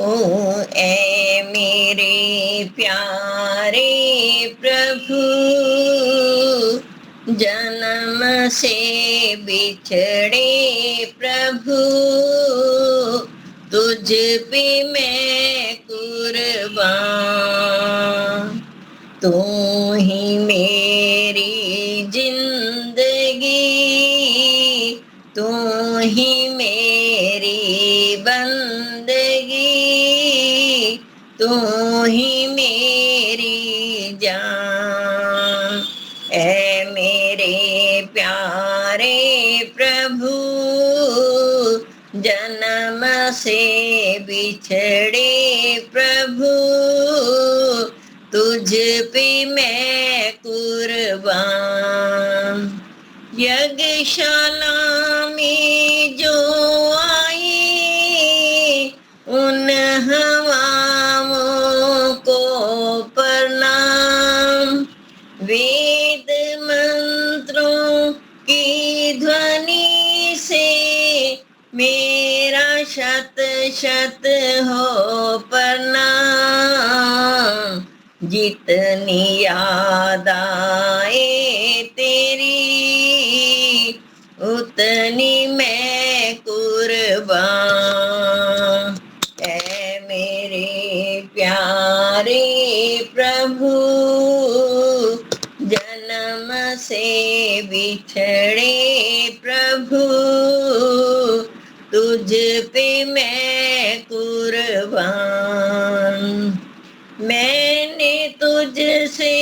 ओ ए मेरे प्यारे प्रभु, जन्म से बिछड़े प्रभु, तुझ पे मैं कुर्बान। तू ही मेरी जिंदगी, तू ही मेरी बंदगी, तू ही मेरी जान। ऐ मेरे प्यारे प्रभु, जन्म से बिछड़े प्रभु, तुझ पे मैं कुर्बान। यज्ञशाला में जो आई, उन हवाओं को प्रणाम। वेद मंत्रों की ध्वनि से मेरा शत शत हो प्रणाम। जितनी याद आए तेरी, उतनी मैं कुर्बान। ऐ मेरे प्यारे प्रभु, जन्म से बिछड़े प्रभु, तुझ पे मैं कुर्बान। मैंने तुझसे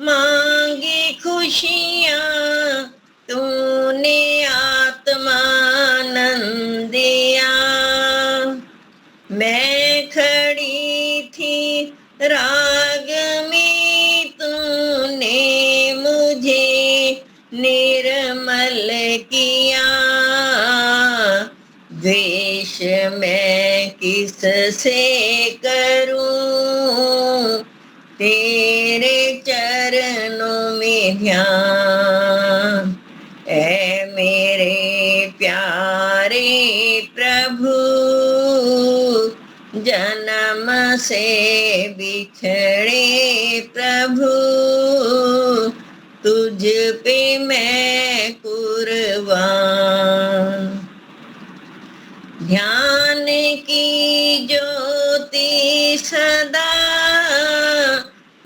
मांगी खुशियाँ, तूने आत्मानंद दिया। मैं खड़ी थी राग में, तूने मुझे निर्मल किया। द्वेष मैं किस से करूं, तेरे चरणों में ध्यान। ऐ मेरे प्यारे प्रभु, जन्म से बिछड़े प्रभु, तुझ पे मैं कुर्बान। ध्यान की ज्योति सदा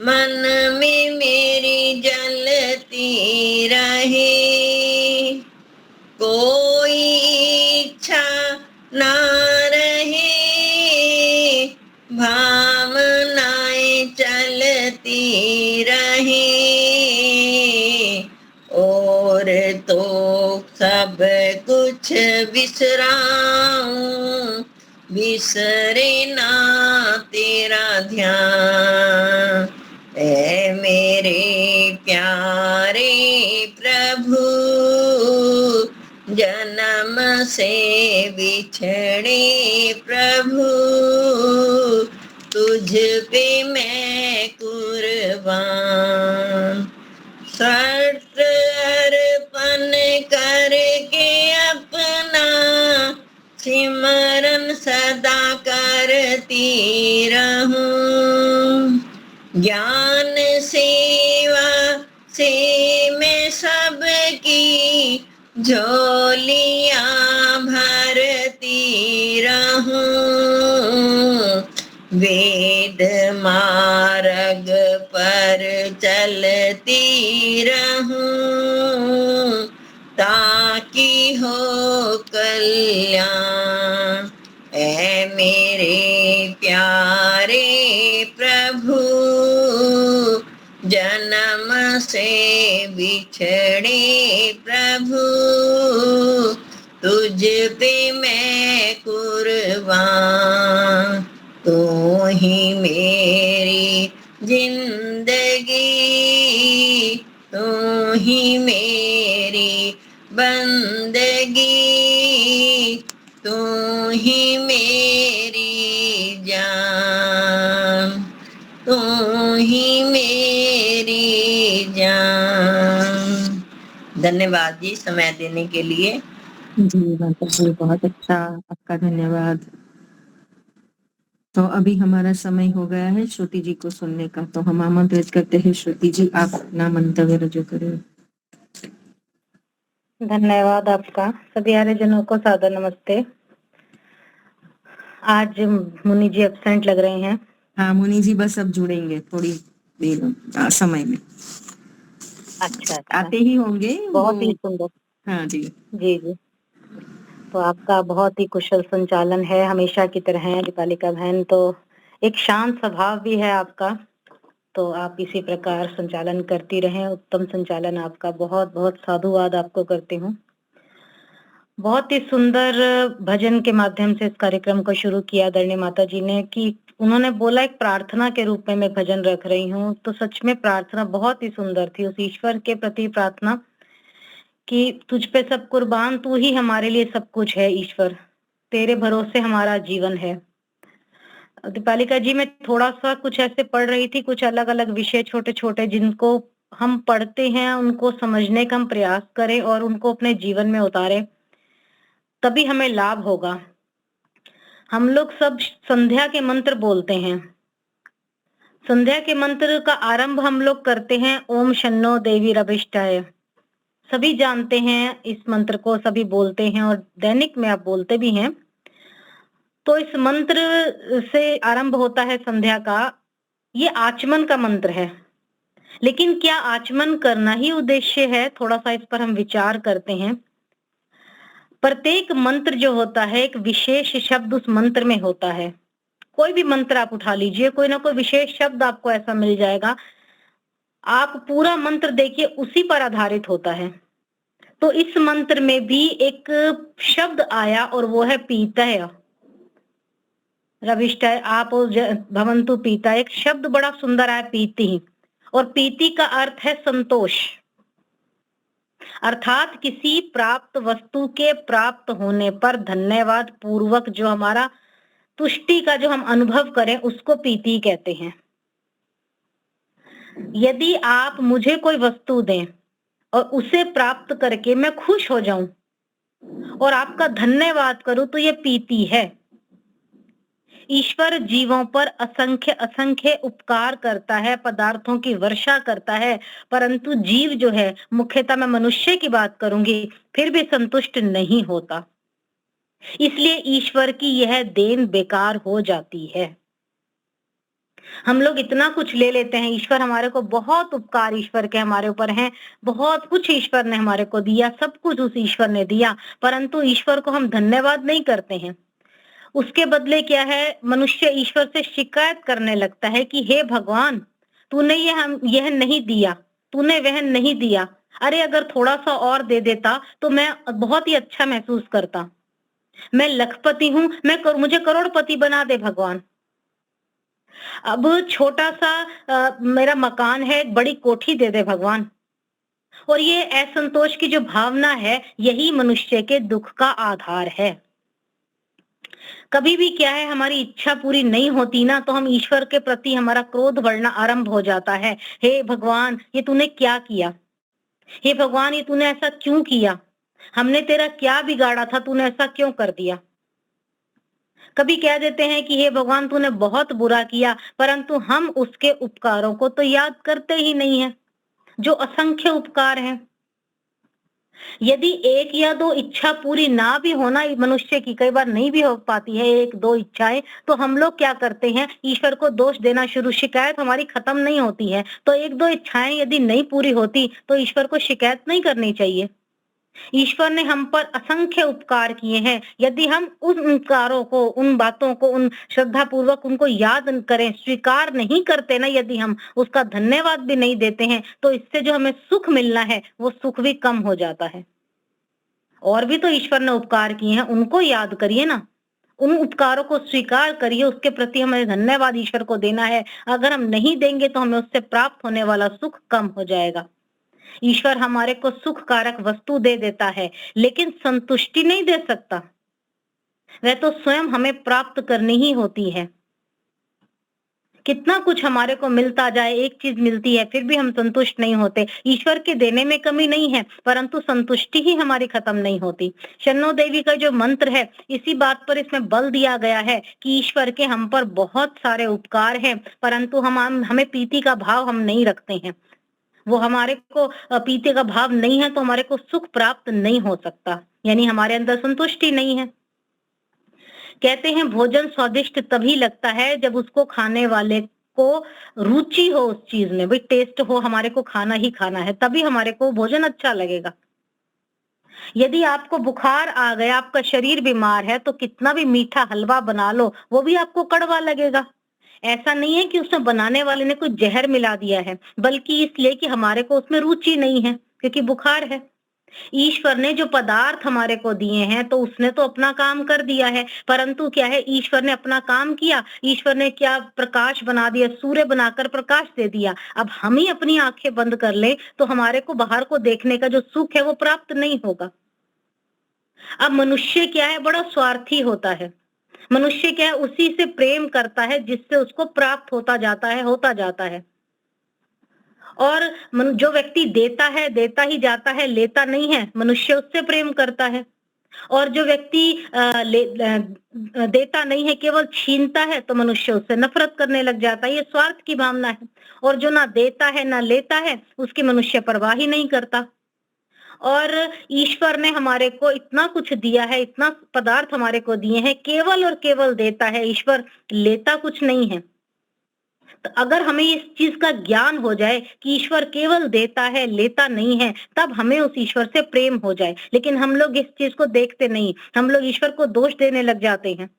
मन में मेरी जलती रहे। कोई इच्छा ना रहे, भावनाएं चलती रहे। और तो सब कुछ बिसराऊं, बिसरे ना तेरा ध्यान। ऐ मेरे प्यारे प्रभु, जन्म से बिछड़े प्रभु, तुझ पे मैं कुर्बान। शर्त अर्पण करके अपना सिमरन सदा करती रहूं। ज्ञान सेवा से मैं सबकी झोलियां भरती रहूं। वेद मार्ग पर चलती रहूं, ताकि हो कल्याण। ऐ मेरे प्यारे प्रभु, जन्म से बिछड़े प्रभु, तुझ पे मैं कुर्बान। तू ही मेरी जिंदगी, तू ही मेरी बंदगी, तू ही मेरी जान, तू ही मेरी जान। धन्यवाद जी समय देने के लिए। जी माता जी, बहुत अच्छा, आपका धन्यवाद। तो अभी हमारा समय हो गया है श्रुति जी को सुनने का, तो हम आमंत्रित करते हैं श्रुति जी, आप अपना मंतव्य रजू करें। धन्यवाद आपका। सभी आर्यजनों को सादर नमस्ते। आज मुनि जी एब्सेंट लग रहे हैं। हाँ मुनि जी बस अब जुड़ेंगे थोड़ी देर समय में। अच्छा, आते ही होंगे बहुत ही वो। सुंदर। हाँ जी जी जी। तो आपका बहुत ही कुशल संचालन है हमेशा की तरह है दीपालिका बहन। तो एक शांत स्वभाव भी है आपका, तो आप इसी प्रकार संचालन करती रहें। उत्तम संचालन आपका। बहुत बहुत साधुवाद आपको करती हूँ। बहुत ही सुंदर भजन के माध्यम से इस कार्यक्रम को शुरू किया आदरणीय माता जी ने, कि उन्होंने बोला एक प्रार्थना के रूप में मैं भजन रख रही हूँ। तो सच में प्रार्थना बहुत ही सुंदर थी, उस ईश्वर के प्रति प्रार्थना कि तुझ पे सब कुर्बान, तू ही हमारे लिए सब कुछ है ईश्वर, तेरे भरोसे हमारा जीवन है। दीपालिका जी, मैं थोड़ा सा कुछ ऐसे पढ़ रही थी, कुछ अलग अलग विषय छोटे छोटे जिनको हम पढ़ते हैं, उनको समझने का हम प्रयास करें और उनको अपने जीवन में उतारें, तभी हमें लाभ होगा। हम लोग सब संध्या के मंत्र बोलते हैं। संध्या के मंत्र का आरंभ हम लोग करते हैं ओम शन्नो देवी रविष्टाय। सभी जानते हैं इस मंत्र को, सभी बोलते हैं और दैनिक में आप बोलते भी हैं। तो इस मंत्र से आरंभ होता है संध्या का। ये आचमन का मंत्र है, लेकिन क्या आचमन करना ही उद्देश्य है? थोड़ा सा इस पर हम विचार करते हैं। प्रत्येक मंत्र जो होता है एक विशेष शब्द उस मंत्र में होता है। कोई भी मंत्र आप उठा लीजिए, कोई ना कोई विशेष शब्द आपको ऐसा मिल जाएगा। आप पूरा मंत्र देखिए, उसी पर आधारित होता है। तो इस मंत्र में भी एक शब्द आया और वो है पीतय रविष्टय आप भवन्तु पीता। एक शब्द बड़ा सुंदर है पीति, और पीति का अर्थ है संतोष, अर्थात किसी प्राप्त वस्तु के प्राप्त होने पर धन्यवाद पूर्वक जो हमारा तुष्टि का जो हम अनुभव करें उसको पीति कहते हैं। यदि आप मुझे कोई वस्तु दें और उसे प्राप्त करके मैं खुश हो जाऊं और आपका धन्यवाद करूं, तो ये पीति है। ईश्वर जीवों पर असंख्य असंख्य उपकार करता है, पदार्थों की वर्षा करता है, परंतु जीव जो है, मुख्यतः मैं मनुष्य की बात करूंगी, फिर भी संतुष्ट नहीं होता। इसलिए ईश्वर की यह देन बेकार हो जाती है। हम लोग इतना कुछ ले लेते हैं, ईश्वर हमारे को बहुत उपकार ईश्वर के हमारे ऊपर हैं, बहुत कुछ ईश्वर ने हमारे को दिया, सब कुछ उस ईश्वर ने दिया, परंतु ईश्वर को हम धन्यवाद नहीं करते हैं। उसके बदले क्या है, मनुष्य ईश्वर से शिकायत करने लगता है कि हे भगवान, तूने यह नहीं दिया, तूने वह नहीं दिया, अरे अगर थोड़ा सा और दे देता तो मैं बहुत ही अच्छा महसूस करता। मैं लखपति हूं, मुझे करोड़पति बना दे भगवान। अब छोटा सा मेरा मकान है, एक बड़ी कोठी दे दे भगवान। और ये असंतोष की जो भावना है, यही मनुष्य के दुख का आधार है। कभी भी क्या है, हमारी इच्छा पूरी नहीं होती ना, तो हम ईश्वर के प्रति हमारा क्रोध बढ़ना आरंभ हो जाता है। हे भगवान, ये तूने क्या किया? हे भगवान, ये तूने ऐसा क्यों किया? हमने तेरा क्या बिगाड़ा था, तूने ऐसा क्यों कर दिया? कभी कह देते हैं कि हे भगवान, तूने बहुत बुरा किया, परंतु हम उसके उपकारों को तो याद करते ही नहीं है, जो असंख्य उपकार हैं। यदि एक या दो इच्छा पूरी ना भी होना, मनुष्य की कई बार नहीं भी हो पाती है एक दो इच्छाएं, तो हम लोग क्या करते हैं, ईश्वर को दोष देना शुरू। शिकायत हमारी खत्म नहीं होती है, तो एक दो इच्छाएं यदि नहीं पूरी होती तो ईश्वर को शिकायत नहीं करनी चाहिए। ईश्वर ने हम पर असंख्य उपकार किए हैं, यदि हम उन उपकारों को, उन बातों को, उन श्रद्धा पूर्वक उनको याद करें, स्वीकार नहीं करते ना, यदि हम उसका धन्यवाद भी नहीं देते हैं, तो इससे जो हमें सुख मिलना है वो सुख भी कम हो जाता है। और भी तो ईश्वर ने उपकार किए हैं, उनको याद करिए ना, उन उपकारों को स्वीकार करिए, उसके प्रति हमें धन्यवाद ईश्वर को देना है। अगर हम नहीं देंगे तो हमें उससे प्राप्त होने वाला सुख कम हो जाएगा। ईश्वर हमारे को सुख कारक वस्तु दे देता है, लेकिन संतुष्टि नहीं दे सकता। वह तो स्वयं हमें प्राप्त करनी ही होती है। कितना कुछ हमारे को मिलता जाए, एक चीज मिलती है फिर भी हम संतुष्ट नहीं होते। ईश्वर के देने में कमी नहीं है, परंतु संतुष्टि ही हमारी खत्म नहीं होती। शन्नो देवी का जो मंत्र है, इसी बात पर इसमें बल दिया गया है कि ईश्वर के हम पर बहुत सारे उपकार हैं, परंतु हमें प्रीति का भाव हम नहीं रखते हैं। वो हमारे को प्रीति का भाव नहीं है तो हमारे को सुख प्राप्त नहीं हो सकता, यानी हमारे अंदर संतुष्टि नहीं है। कहते हैं भोजन स्वादिष्ट तभी लगता है जब उसको खाने वाले को रुचि हो उस चीज में, भाई टेस्ट हो, हमारे को खाना ही खाना है, तभी हमारे को भोजन अच्छा लगेगा। यदि आपको बुखार आ गया, आपका शरीर बीमार है, तो कितना भी मीठा हलवा बना लो वो भी आपको कड़वा लगेगा। ऐसा नहीं है कि उसमें बनाने वाले ने कोई जहर मिला दिया है, बल्कि इसलिए कि हमारे को उसमें रुचि नहीं है, क्योंकि बुखार है। ईश्वर ने जो पदार्थ हमारे को दिए हैं तो उसने तो अपना काम कर दिया है, परंतु क्या है, ईश्वर ने अपना काम किया। ईश्वर ने क्या प्रकाश बना दिया, सूर्य बनाकर प्रकाश दे दिया। अब हम ही अपनी आंखें बंद कर ले तो हमारे को बाहर को देखने का जो सुख है वो प्राप्त नहीं होगा। अब मनुष्य क्या है, बड़ा स्वार्थी होता है। मनुष्य क्या है, उसी से प्रेम करता है जिससे उसको प्राप्त होता जाता है। और जो व्यक्ति देता ही जाता है, लेता नहीं है, मनुष्य उससे प्रेम करता है। और जो व्यक्ति देता नहीं है, केवल छीनता है, तो मनुष्य उससे नफरत करने लग जाता है। ये स्वार्थ की भावना है। और जो ना देता है ना लेता है, उसकी मनुष्य परवाह ही नहीं करता। और ईश्वर ने हमारे को इतना कुछ दिया है, इतना पदार्थ हमारे को दिए हैं, केवल और केवल देता है ईश्वर, लेता कुछ नहीं है। तो अगर हमें इस चीज का ज्ञान हो जाए कि ईश्वर केवल देता है, लेता नहीं है, तब हमें उस ईश्वर से प्रेम हो जाए। लेकिन हम लोग इस चीज को देखते नहीं, हम लोग ईश्वर को दोष देने लग जाते हैं।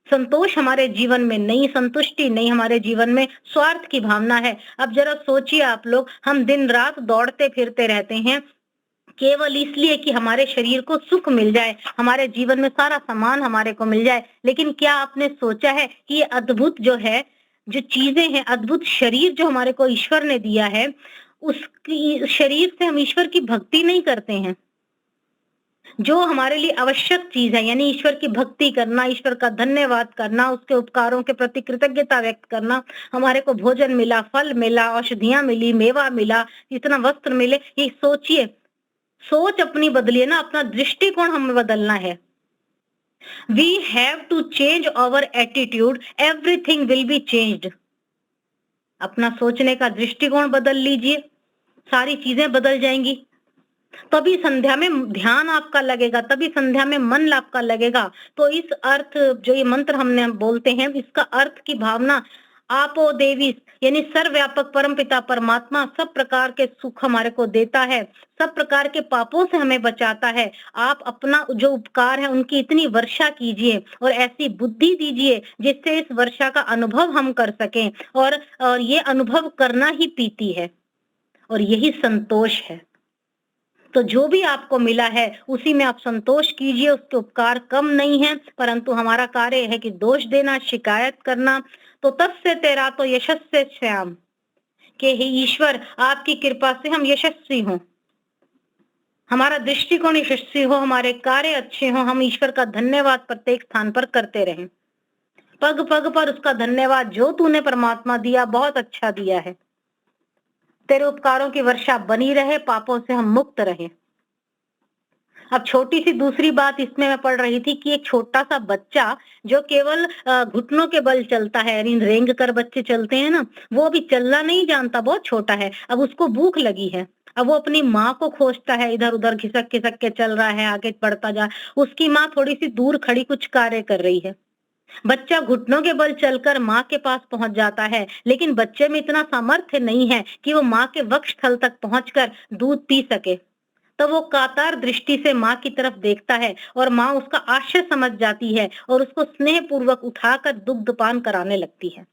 संतोष हमारे जीवन में नहीं, संतुष्टि नहीं, हमारे जीवन में स्वार्थ की भावना है। अब जरा सोचिए आप लोग, हम दिन रात दौड़ते फिरते रहते हैं केवल इसलिए कि हमारे शरीर को सुख मिल जाए, हमारे जीवन में सारा सामान हमारे को मिल जाए। लेकिन क्या आपने सोचा है कि ये अद्भुत जो है, जो चीजें हैं, अद्भुत शरीर जो हमारे को ईश्वर ने दिया है, उसकी शरीर से हम ईश्वर की भक्ति नहीं करते हैं। जो हमारे लिए आवश्यक चीज है, यानी ईश्वर की भक्ति करना, ईश्वर का धन्यवाद करना, उसके उपकारों के प्रति कृतज्ञता व्यक्त करना, हमारे को भोजन मिला, फल मिला, औषधियां मिली, मेवा मिला, इतना वस्त्र मिले, ये सोचिए। सोच अपनी बदलिए ना, अपना दृष्टिकोण हमें बदलना है। We have to change our attitude, everything will be changed. अपना सोचने का दृष्टिकोण बदल लीजिए, सारी चीजें बदल जाएंगी। तभी संध्या में ध्यान आपका लगेगा, तभी संध्या में मन आपका लगेगा। तो इस अर्थ, जो ये मंत्र हमने बोलते हैं, इसका अर्थ की भावना, आपो देवी, यानी सर्वव्यापक परमपिता परमात्मा सब प्रकार के सुख हमारे को देता है, सब प्रकार के पापों से हमें बचाता है। आप अपना जो उपकार है उनकी इतनी वर्षा कीजिए और ऐसी बुद्धि दीजिए जिससे इस वर्षा का अनुभव हम कर सकें। और ये अनुभव करना ही प्रीति है और यही संतोष है। तो जो भी आपको मिला है उसी में आप संतोष कीजिए, उसके उपकार कम नहीं है, परंतु हमारा कार्य है कि दोष देना, शिकायत करना। तो तस्य तेरा तो यशस्से श्याम, के हे ईश्वर आपकी कृपा से हम यशस्वी हों, हमारा दृष्टिकोण यशस्वी हो, हमारे कार्य अच्छे हो, हम ईश्वर का धन्यवाद प्रत्येक स्थान पर करते रहें। पग पग पर उसका धन्यवाद, जो तूने परमात्मा दिया बहुत अच्छा दिया है, तेरे उपकारों की वर्षा बनी रहे, पापों से हम मुक्त रहे। अब छोटी सी दूसरी बात इसमें मैं पढ़ रही थी कि एक छोटा सा बच्चा जो केवल घुटनों के बल चलता है, यानी रेंग कर बच्चे चलते हैं ना, वो अभी चलना नहीं जानता, बहुत छोटा है। अब उसको भूख लगी है, अब वो अपनी माँ को खोजता है, इधर उधर घिसक खिसक के चल रहा है, आगे बढ़ता जा। उसकी माँ थोड़ी सी दूर खड़ी कुछ कार्य कर रही है। बच्चा घुटनों के बल चलकर माँ के पास पहुंच जाता है, लेकिन बच्चे में इतना सामर्थ्य नहीं है कि वो माँ के वक्षस्थल तक पहुंचकर दूध पी सके। तो वो कातर दृष्टि से माँ की तरफ देखता है और माँ उसका आशय समझ जाती है और उसको स्नेह पूर्वक उठाकर दुग्धपान कराने लगती है।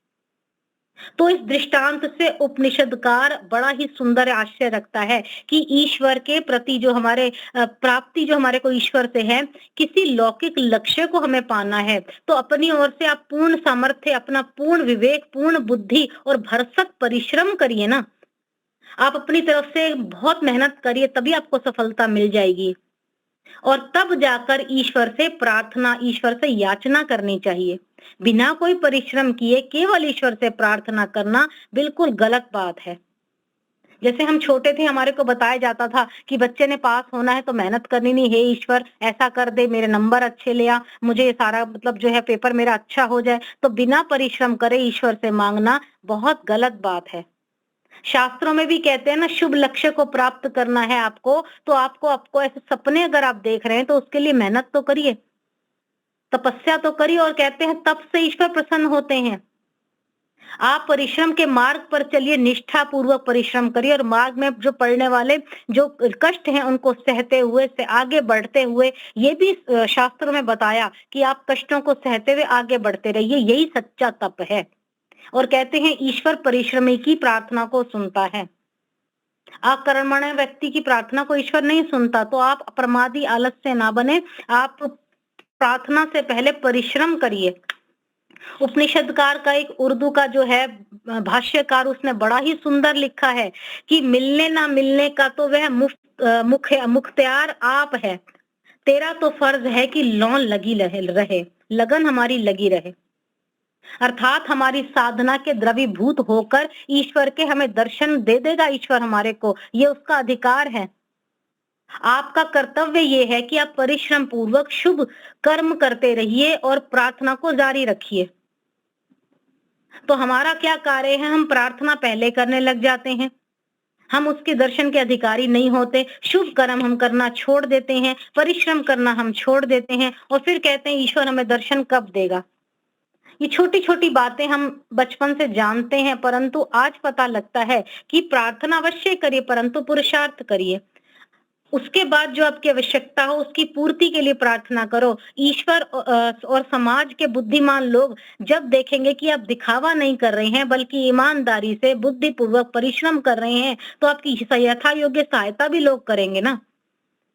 तो इस दृष्टांत से उपनिषदकार बड़ा ही सुंदर आशय रखता है कि ईश्वर के प्रति जो हमारे प्राप्ति जो हमारे को ईश्वर से है, किसी लौकिक लक्ष्य को हमें पाना है तो अपनी ओर से आप पूर्ण सामर्थ्य, अपना पूर्ण विवेक, पूर्ण बुद्धि और भरसक परिश्रम करिए ना। आप अपनी तरफ से बहुत मेहनत करिए, तभी आपको सफलता मिल जाएगी। और तब जाकर ईश्वर से प्रार्थना, ईश्वर से याचना करनी चाहिए। बिना कोई परिश्रम किए केवल ईश्वर से प्रार्थना करना बिल्कुल गलत बात है। जैसे हम छोटे थे, हमारे को बताया जाता था कि बच्चे ने पास होना है तो मेहनत करनी नहीं, हे ईश्वर ऐसा कर दे, मेरे नंबर अच्छे ले आ, मुझे ये सारा मतलब जो है पेपर मेरा अच्छा हो जाए। तो बिना परिश्रम करे ईश्वर से मांगना बहुत गलत बात है। शास्त्रों में भी कहते हैं ना, शुभ लक्ष्य को प्राप्त करना है आपको, तो आपको ऐसे सपने अगर आप देख रहे हैं तो उसके लिए मेहनत तो करिए, तपस्या तो करिए। और कहते हैं तप से ईश्वर प्रसन्न होते हैं। आप परिश्रम के मार्ग पर चलिए, निष्ठा पूर्वक परिश्रम करिए, और मार्ग में जो पड़ने वाले जो कष्ट हैं उनको सहते हुए से आगे बढ़ते हुए, ये भी शास्त्रों में बताया कि आप कष्टों को सहते हुए आगे बढ़ते रहिए, यही सच्चा तप है। और कहते हैं ईश्वर परिश्रमी की प्रार्थना को सुनता है। अकर्मण्य व्यक्ति की प्रार्थना को ईश्वर नहीं सुनता। तो आप अप्रमादी आलस्य ना बने, आप प्रार्थना से पहले परिश्रम करिए। उपनिषदकार का एक उर्दू का जो है भाष्यकार, उसने बड़ा ही सुंदर लिखा है कि मिलने ना मिलने का तो वह मुख्तियार आप है, तेरा तो फर्ज है कि लौन लगी रहे, लगन हमारी लगी रहे। अर्थात हमारी साधना के द्रवीभूत होकर ईश्वर के हमें दर्शन दे देगा ईश्वर हमारे को, ये उसका अधिकार है। आपका कर्तव्य ये है कि आप परिश्रम पूर्वक शुभ कर्म करते रहिए और प्रार्थना को जारी रखिए। तो हमारा क्या कार्य है, हम प्रार्थना पहले करने लग जाते हैं, हम उसके दर्शन के अधिकारी नहीं होते, शुभ कर्म हम करना छोड़ देते हैं, परिश्रम करना हम छोड़ देते हैं, और फिर कहते हैं ईश्वर हमें दर्शन कब देगा। ये छोटी छोटी बातें हम बचपन से जानते हैं, परंतु आज पता लगता है कि प्रार्थना अवश्य करिए, परंतु पुरुषार्थ करिए। उसके बाद जो आपकी आवश्यकता हो उसकी पूर्ति के लिए प्रार्थना करो। ईश्वर और समाज के बुद्धिमान लोग जब देखेंगे कि आप दिखावा नहीं कर रहे हैं बल्कि ईमानदारी से बुद्धिपूर्वक परिश्रम कर रहे हैं, तो आपकी यथा योग्य सहायता भी लोग करेंगे ना।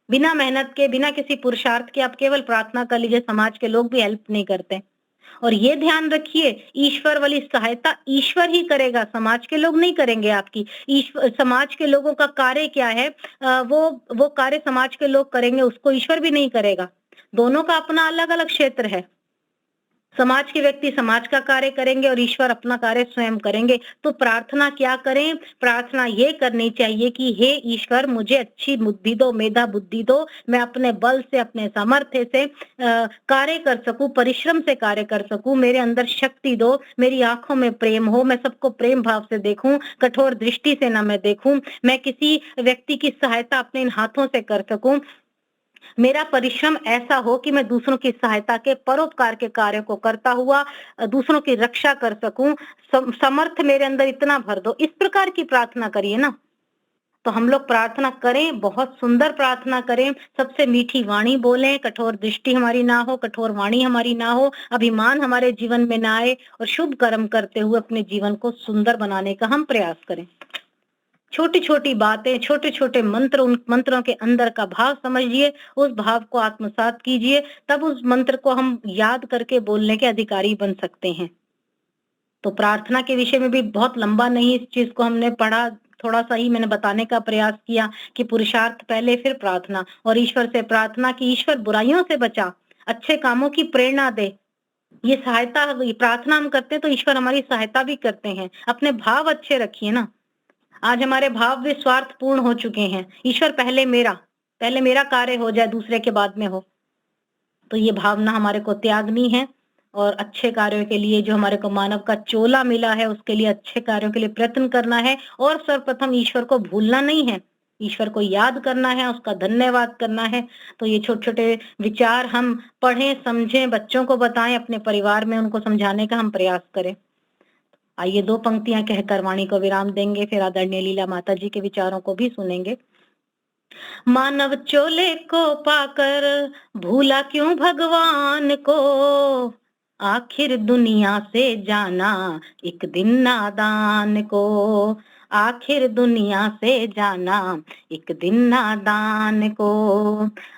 बिना मेहनत के, बिना किसी पुरुषार्थ के आप केवल प्रार्थना कर लीजिए, समाज के लोग भी हेल्प नहीं करते। और ये ध्यान रखिए, ईश्वर वाली सहायता ईश्वर ही करेगा, समाज के लोग नहीं करेंगे आपकी। ईश्वर, समाज के लोगों का कार्य क्या है, वो कार्य समाज के लोग करेंगे, उसको ईश्वर भी नहीं करेगा। दोनों का अपना अलग अलग क्षेत्र है। समाज के व्यक्ति समाज का कार्य करेंगे और ईश्वर अपना कार्य स्वयं करेंगे। तो प्रार्थना क्या करें, प्रार्थना ये करनी चाहिए कि हे ईश्वर मुझे अच्छी बुद्धि दो, मेधा बुद्धि दो, मैं अपने बल से, अपने सामर्थ्य से कार्य कर सकूं, परिश्रम से कार्य कर सकूं, मेरे अंदर शक्ति दो, मेरी आंखों में प्रेम हो, मैं सबको प्रेम भाव से देखूं, कठोर दृष्टि से ना मैं देखूं, मैं किसी व्यक्ति की सहायता अपने इन हाथों से कर सकूं, मेरा परिश्रम ऐसा हो कि मैं दूसरों की सहायता के, परोपकार के कार्य को करता हुआ दूसरों की रक्षा कर सकूं, समर्थ मेरे अंदर इतना भर दो। इस प्रकार की प्रार्थना करिए ना। तो हम लोग प्रार्थना करें, बहुत सुंदर प्रार्थना करें, सबसे मीठी वाणी बोलें, कठोर दृष्टि हमारी ना हो, कठोर वाणी हमारी ना हो, अभिमान हमारे जीवन में ना आए, और शुभ कर्म करते हुए अपने जीवन को सुंदर बनाने का हम प्रयास करें। छोटी छोटी बातें, छोटे छोटे मंत्र, उन मंत्रों के अंदर का भाव समझिए, उस भाव को आत्मसात कीजिए, तब उस मंत्र को हम याद करके बोलने के अधिकारी बन सकते हैं। तो प्रार्थना के विषय में भी बहुत लंबा नहीं, इस चीज को हमने पढ़ा, थोड़ा सा ही मैंने बताने का प्रयास किया कि पुरुषार्थ पहले फिर प्रार्थना, और ईश्वर से प्रार्थना की ईश्वर बुराइयों से बचा, अच्छे कामों की प्रेरणा दे। ये सहायता, प्रार्थना हम करते हैं तो ईश्वर हमारी सहायता भी करते हैं। अपने भाव अच्छे रखिए ना। आज हमारे भाव भी स्वार्थपूर्ण हो चुके हैं। ईश्वर पहले मेरा कार्य हो जाए, दूसरे के बाद में हो। तो ये भावना हमारे को त्यागनी है, और अच्छे कार्यों के लिए, जो हमारे को मानव का चोला मिला है उसके लिए, अच्छे कार्यों के लिए प्रयत्न करना है। और सर्वप्रथम ईश्वर को भूलना नहीं है, ईश्वर को याद करना है, उसका धन्यवाद करना है। तो ये छोटे छोटे विचार हम पढ़ें, समझें, बच्चों को बताएं, अपने परिवार में उनको समझाने का हम प्रयास करें। आइए 2 पंक्तियां कहकर वाणी को विराम देंगे, फिर आदरणीय लीला माता जी के विचारों को भी सुनेंगे। मानव चोले को पाकर भूला क्यों भगवान को, आखिर दुनिया से जाना एक दिन नादान को, आखिर दुनिया से जाना एक दिन नादान को।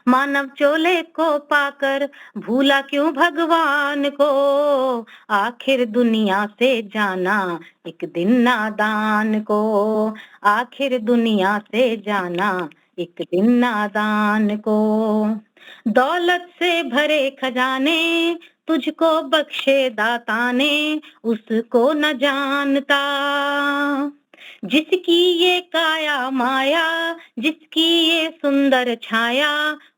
मानव चोले को पाकर भूला क्यों भगवान को, आखिर दुनिया से जाना एक दिन नादान को, आखिर दुनिया से जाना एक दिन नादान को। दौलत से भरे खजाने तुझको बख्शे दाता ने उसको न जानता। जिसकी ये काया माया, जिसकी ये सुंदर छाया,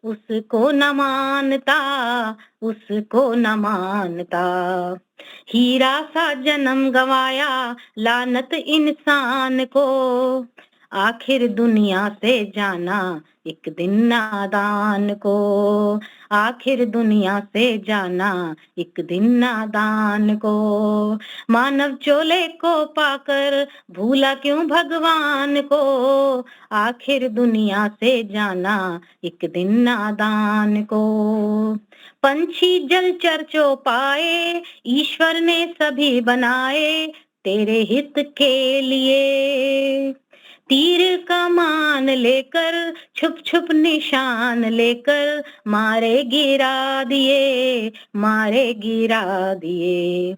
उसको न मानता, उसको न मानता। हीरा सा जन्म गवाया लानत इंसान को, आखिर दुनिया से जाना एक दिन नादान को। आखिर दुनिया से जाना एक दिन नादान को। मानव चोले को पाकर भूला क्यों भगवान को, आखिर दुनिया से जाना एक दिन नादान को। पंछी जलचर जो पाए ईश्वर ने सभी बनाए तेरे हित के लिए। तीर कमान लेकर छुप छुप निशान लेकर मारे गिरा दिए, मारे गिरा दिए।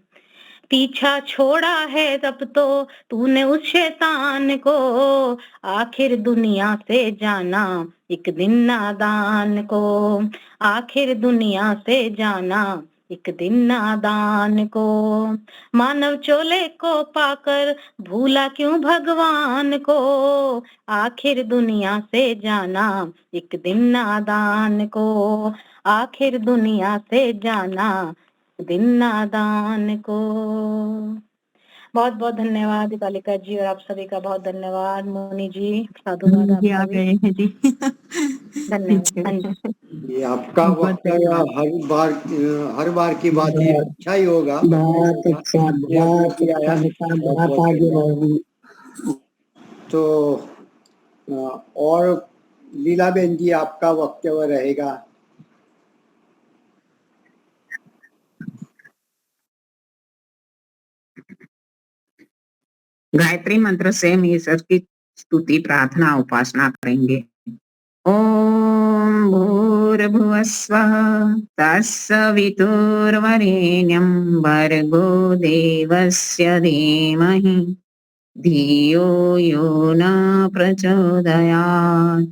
पीछा छोड़ा है तब तो तूने उस शैतान को, आखिर दुनिया से जाना एक दिन नादान को। आखिर दुनिया से जाना एक दिन नादान को। मानव चोले को पाकर भूला क्यों भगवान को, आखिर दुनिया से जाना एक दिन नादान को। आखिर दुनिया से जाना एक दिन नादान को। बहुत बहुत धन्यवाद दीपालिका जी, और आप सभी का बहुत धन्यवाद। मोनी जी, साधुवाद ये आ आपका भी। गए हैं जी। धन्यवाद। हाँ जी। ये आपका बहुत वक्तव्य हर बार की बात ये अच्छा ही होगा। बहुत अच्छा, बहुत अच्छा बेटा, बहुत आगे बढ़ोगी। तो और लीला बहन जी, आपका वक्तव्य रहेगा। गायत्री मंत्र से हम ईश्वर की स्तुति प्रार्थना उपासना करेंगे। ओम भूर्भुवस्वः तत्सवितुर्वरेण्यं भर्गो देवस्य धीमहि धियो यो न प्रचोदयात्।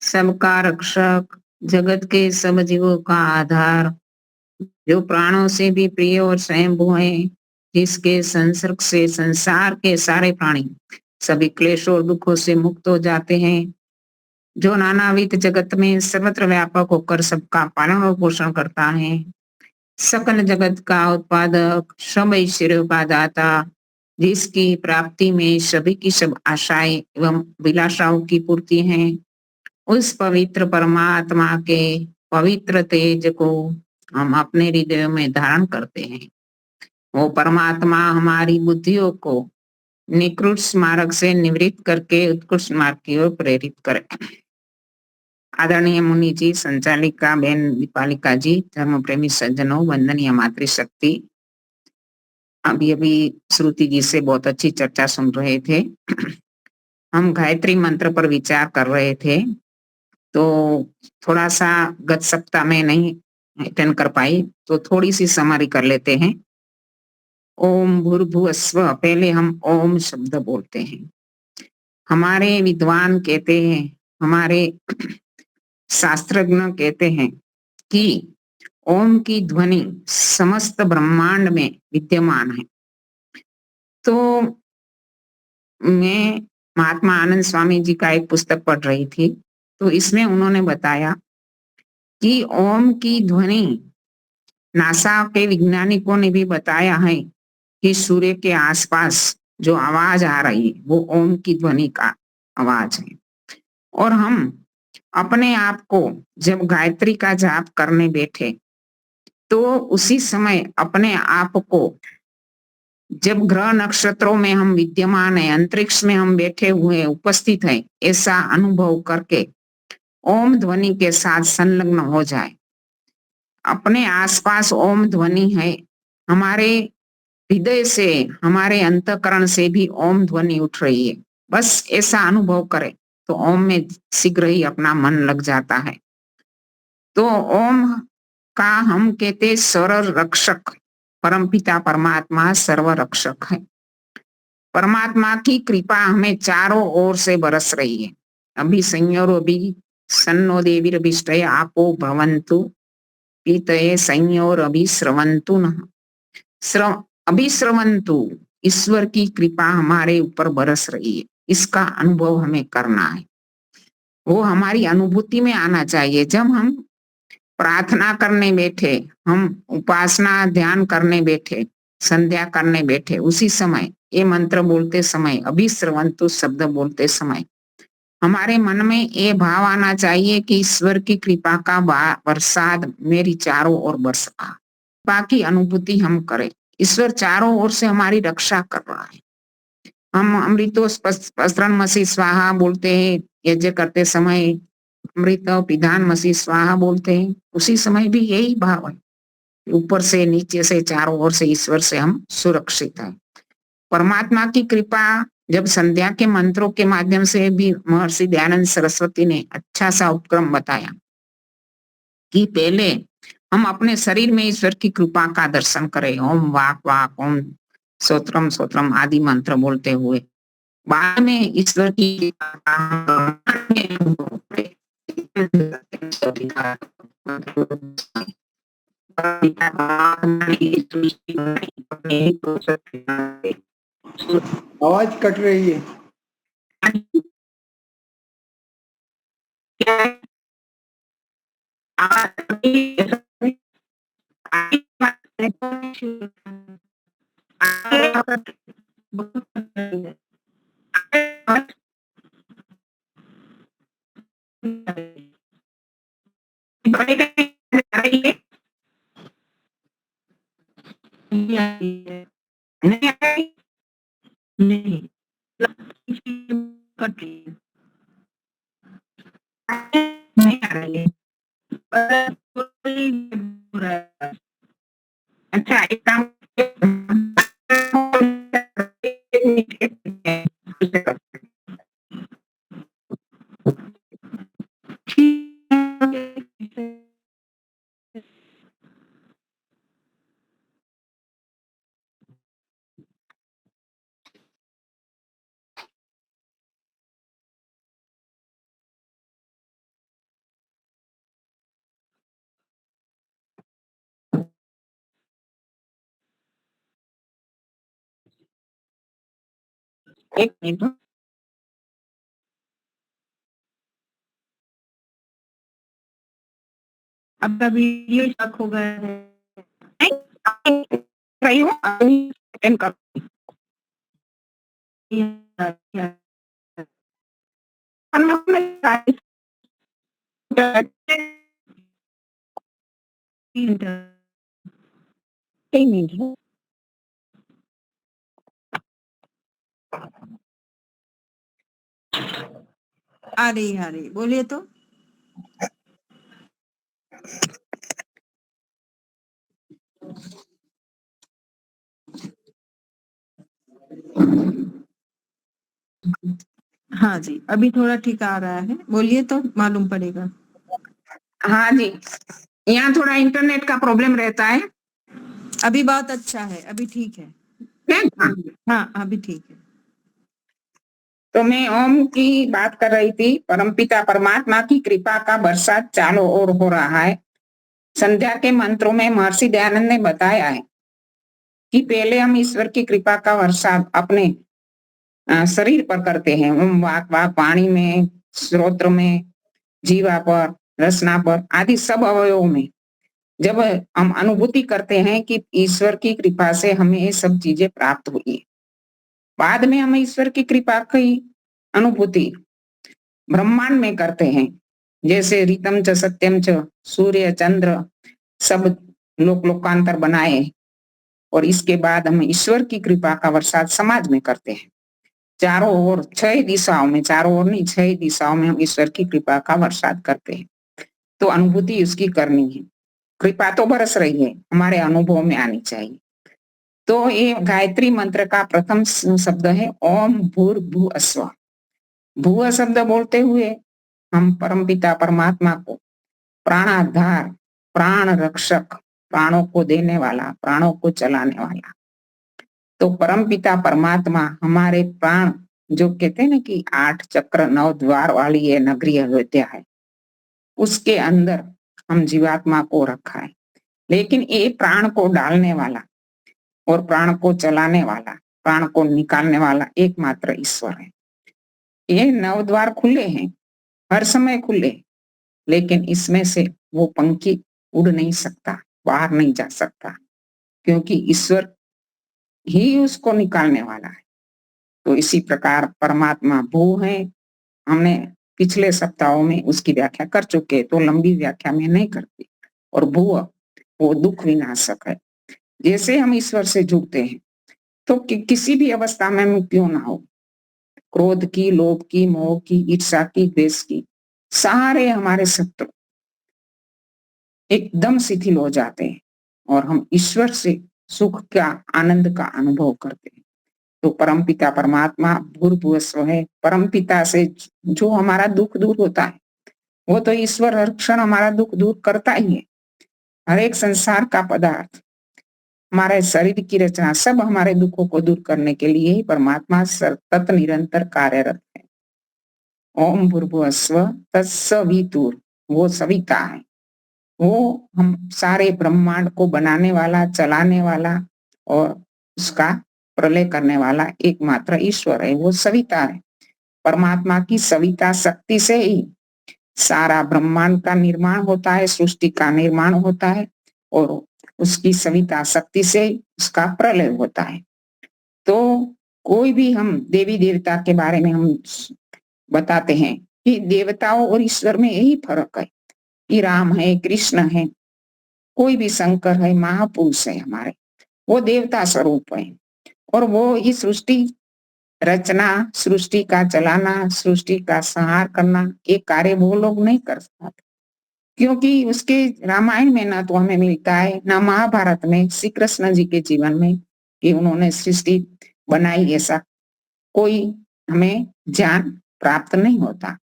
सबका रक्षक, जगत के सब जीवों का आधार, जो प्राणों से भी प्रिय और स्वयंभू है, जिसके संसर्ग से संसार के सारे प्राणी सभी क्लेशों और दुखों से मुक्त हो जाते हैं, जो नानाविध जगत में सर्वत्र व्यापक होकर सबका पालन और पोषण करता है, सकल जगत का उत्पादक, सब ऐश्वर्यों का दाता, जिसकी प्राप्ति में सभी की सब आशाएं एवं विलासाओं की पूर्ति है, उस पवित्र परमात्मा के पवित्र तेज को हम अपने हृदय में धारण करते हैं। वो परमात्मा हमारी बुद्धियों को निकृष्ट मार्ग से निवृत्त करके उत्कृष्ट मार्ग की ओर प्रेरित करे। आदरणीय मुनि जी, संचालिका बहन दीपालिका जी, धर्म प्रेमी सज्जनों, वंदनीय मातृशक्ति। अभी अभी श्रुति जी से बहुत अच्छी चर्चा सुन रहे थे। हम गायत्री मंत्र पर विचार कर रहे थे, तो थोड़ा सा गत सप्ताह में नहीं अटेंड कर पाई, तो थोड़ी सी समरी कर लेते हैं। ओम भूर्भुवस्व, पहले हम ओम शब्द बोलते हैं। हमारे विद्वान कहते हैं, हमारे शास्त्रज्ञ कहते हैं कि ओम की ध्वनि समस्त ब्रह्मांड में विद्यमान है। तो मैं महात्मा आनंद स्वामी जी का एक पुस्तक पढ़ रही थी, तो इसमें उन्होंने बताया कि ओम की ध्वनि, नासा के वैज्ञानिकों ने भी बताया है कि सूर्य के आसपास जो आवाज आ रही है वो ओम की ध्वनि का आवाज है। और हम अपने आप को जब गायत्री का जाप करने बैठे, तो उसी समय अपने आप को, जब ग्रह नक्षत्रों में हम विद्यमान है, अंतरिक्ष में हम बैठे हुए उपस्थित हैं, ऐसा अनुभव करके ओम ध्वनि के साथ संलग्न हो जाए। अपने आसपास ओम ध्वनि है, हमारे हृदय से, हमारे अंतःकरण से भी ओम ध्वनि उठ रही है, बस ऐसा अनुभव करें तो ओम में शीघ्र ही अपना मन लग जाता है। तो ओम का हम कहते सर्व रक्षक, परमपिता परमात्मा सर्व रक्षक है। परमात्मा की कृपा हमें चारों ओर से बरस रही है। अभी संयोरो भी सन्नो देवीरभिष्टय आपो भवन्तु, पीतये संयोर अभिस्रवंतु न। अभिस्रवंतु, ईश्वर की कृपा हमारे ऊपर बरस रही है, इसका अनुभव हमें करना है। वो हमारी अनुभूति में आना चाहिए। जब हम प्रार्थना करने बैठे, हम उपासना ध्यान करने बैठे, संध्या करने बैठे, उसी समय ये मंत्र बोलते समय, अभिस्रवंतु शब्द बोलते समय हमारे मन में ये भाव आना चाहिए कि ईश्वर की कृपा का बरसात मेरी चारों ओर बरसा। कृपा की अनुभूति हम करें। ईश्वर चारों ओर से हमारी रक्षा कर रहा है। हम अमृतोस्पस्रण मसी स्वाहा बोलते हैं, यज्ञ करते समय अमृत पिधान मसी स्वाहा बोलते हैं, उसी समय भी यही भाव है। ऊपर से नीचे से चारों ओर से ईश्वर से हम सुरक्षित हैं। परमात्मा की कृपा जब संध्या के मंत्रों के माध्यम से भी महर्षि दयानंद सरस्वती ने अच्छा सा उपक्रम बताया कि पहले हम अपने शरीर में ईश्वर की कृपा का दर्शन करें, ओम वाक वाक, ओम सोत्रम सोत्रम आदि मंत्र बोलते हुए, बाद में ईश्वर की आवाज कट रही है। नहीं नहीं आ रही है। अच्छा, एक काम एक मिनट, आपका वीडियो स्टक हो गया है। रही हूँ अटेंड कर। एक मिनट, आ रही बोलिए तो। हाँ जी, अभी थोड़ा ठीक आ रहा है, बोलिए तो मालूम पड़ेगा। हाँ जी, यहाँ थोड़ा इंटरनेट का प्रॉब्लम रहता है। अभी बहुत अच्छा है, अभी ठीक है। हाँ अभी ठीक है। तो मैं ओम की बात कर रही थी। परमपिता परमात्मा की कृपा का बरसात चारों ओर हो रहा है। संध्या के मंत्रों में महर्षि दयानंद ने बताया है कि पहले हम ईश्वर की कृपा का बरसात अपने शरीर पर करते हैं। ओम वाक वाक, वाणी में, श्रोत्र में, जीवा पर, रसना पर आदि सब अवयवों में जब हम अनुभूति करते हैं कि ईश्वर की कृपा से हमें ये सब चीजें प्राप्त हुई है, बाद में हम ईश्वर की कृपा की अनुभूति ब्रह्मांड में करते हैं। जैसे ऋतम च सत्यम च, सूर्य चंद्र सब लोक लोकांतर बनाए, और इसके बाद हम ईश्वर की कृपा का बरसात समाज में करते हैं। चारों ओर 6 दिशाओं में, चारों ओर नहीं 6 दिशाओं में हम ईश्वर की कृपा का बरसात करते हैं। तो अनुभूति उसकी करनी है। कृपा तो बरस रही है, हमारे अनुभव में आनी चाहिए। तो ये गायत्री मंत्र का प्रथम शब्द है ओम भूर्भुवः स्वः। भू शब्द बोलते हुए हम परमपिता परमात्मा को प्राणाधार, प्राण रक्षक, प्राणों को देने वाला, प्राणों को चलाने वाला, तो परमपिता परमात्मा हमारे प्राण, जो कहते हैं ना कि 8 चक्र 9 द्वार वाली ये नगरी अयोध्या है, उसके अंदर हम जीवात्मा को रखा है, लेकिन ये प्राण को डालने वाला और प्राण को चलाने वाला, प्राण को निकालने वाला एकमात्र ईश्वर है। ये 9 द्वार खुले हैं, हर समय खुले, लेकिन इसमें से वो पंखी उड़ नहीं सकता, बाहर नहीं जा सकता, क्योंकि ईश्वर ही उसको निकालने वाला है। तो इसी प्रकार परमात्मा भू है। हमने पिछले सप्ताहों में उसकी व्याख्या कर चुके, तो लंबी व्याख्या में नहीं करती। और भू वो दुख विनाशक है। जैसे हम ईश्वर से जुड़ते हैं तो किसी भी अवस्था में हम क्यों ना हो, क्रोध की, लोभ की, मोह की, ईर्ष्या की, द्वेष की, सारे हमारे शत्रु एकदम शिथिल हो जाते हैं और हम ईश्वर से सुख का, आनंद का अनुभव करते हैं। तो परमपिता परमात्मा भूर्भुवस्व है। परमपिता से जो हमारा दुख दूर होता है, वो तो ईश्वर हर क्षण हमारा दुख दूर करता ही है। हर एक संसार का पदार्थ, हमारे शरीर की रचना, सब हमारे दुखों को दूर करने के लिए ही परमात्मा सतत निरंतर कार्यरत है। ओम भूर्भुवस्व तत्सवितुर, वो सविता है। वो हम सारे ब्रह्मांड को बनाने वाला, चलाने वाला और उसका प्रलय करने वाला एकमात्र ईश्वर है, वो सविता है। परमात्मा की सविता शक्ति से ही सारा ब्रह्मांड का निर्माण होता है, सृष्टि का निर्माण होता है और उसकी सविता शक्ति से उसका प्रलय होता है। तो कोई भी हम देवी देवता के बारे में हम बताते हैं कि देवताओं और ईश्वर में यही फर्क है कि राम है, कृष्ण है, कोई भी शंकर है, महापुरुष है हमारे, वो देवता स्वरूप है। और वो इस सृष्टि रचना, सृष्टि का चलाना, सृष्टि का संहार करना, ये कार्य वो लोग नहीं कर पाते, क्योंकि उसके रामायण में ना तो हमें मिलता है, ना महाभारत में, श्री कृष्ण जी के जीवन में कि उन्होंने सृष्टि बनाई, ऐसा कोई हमें ज्ञान प्राप्त नहीं होता,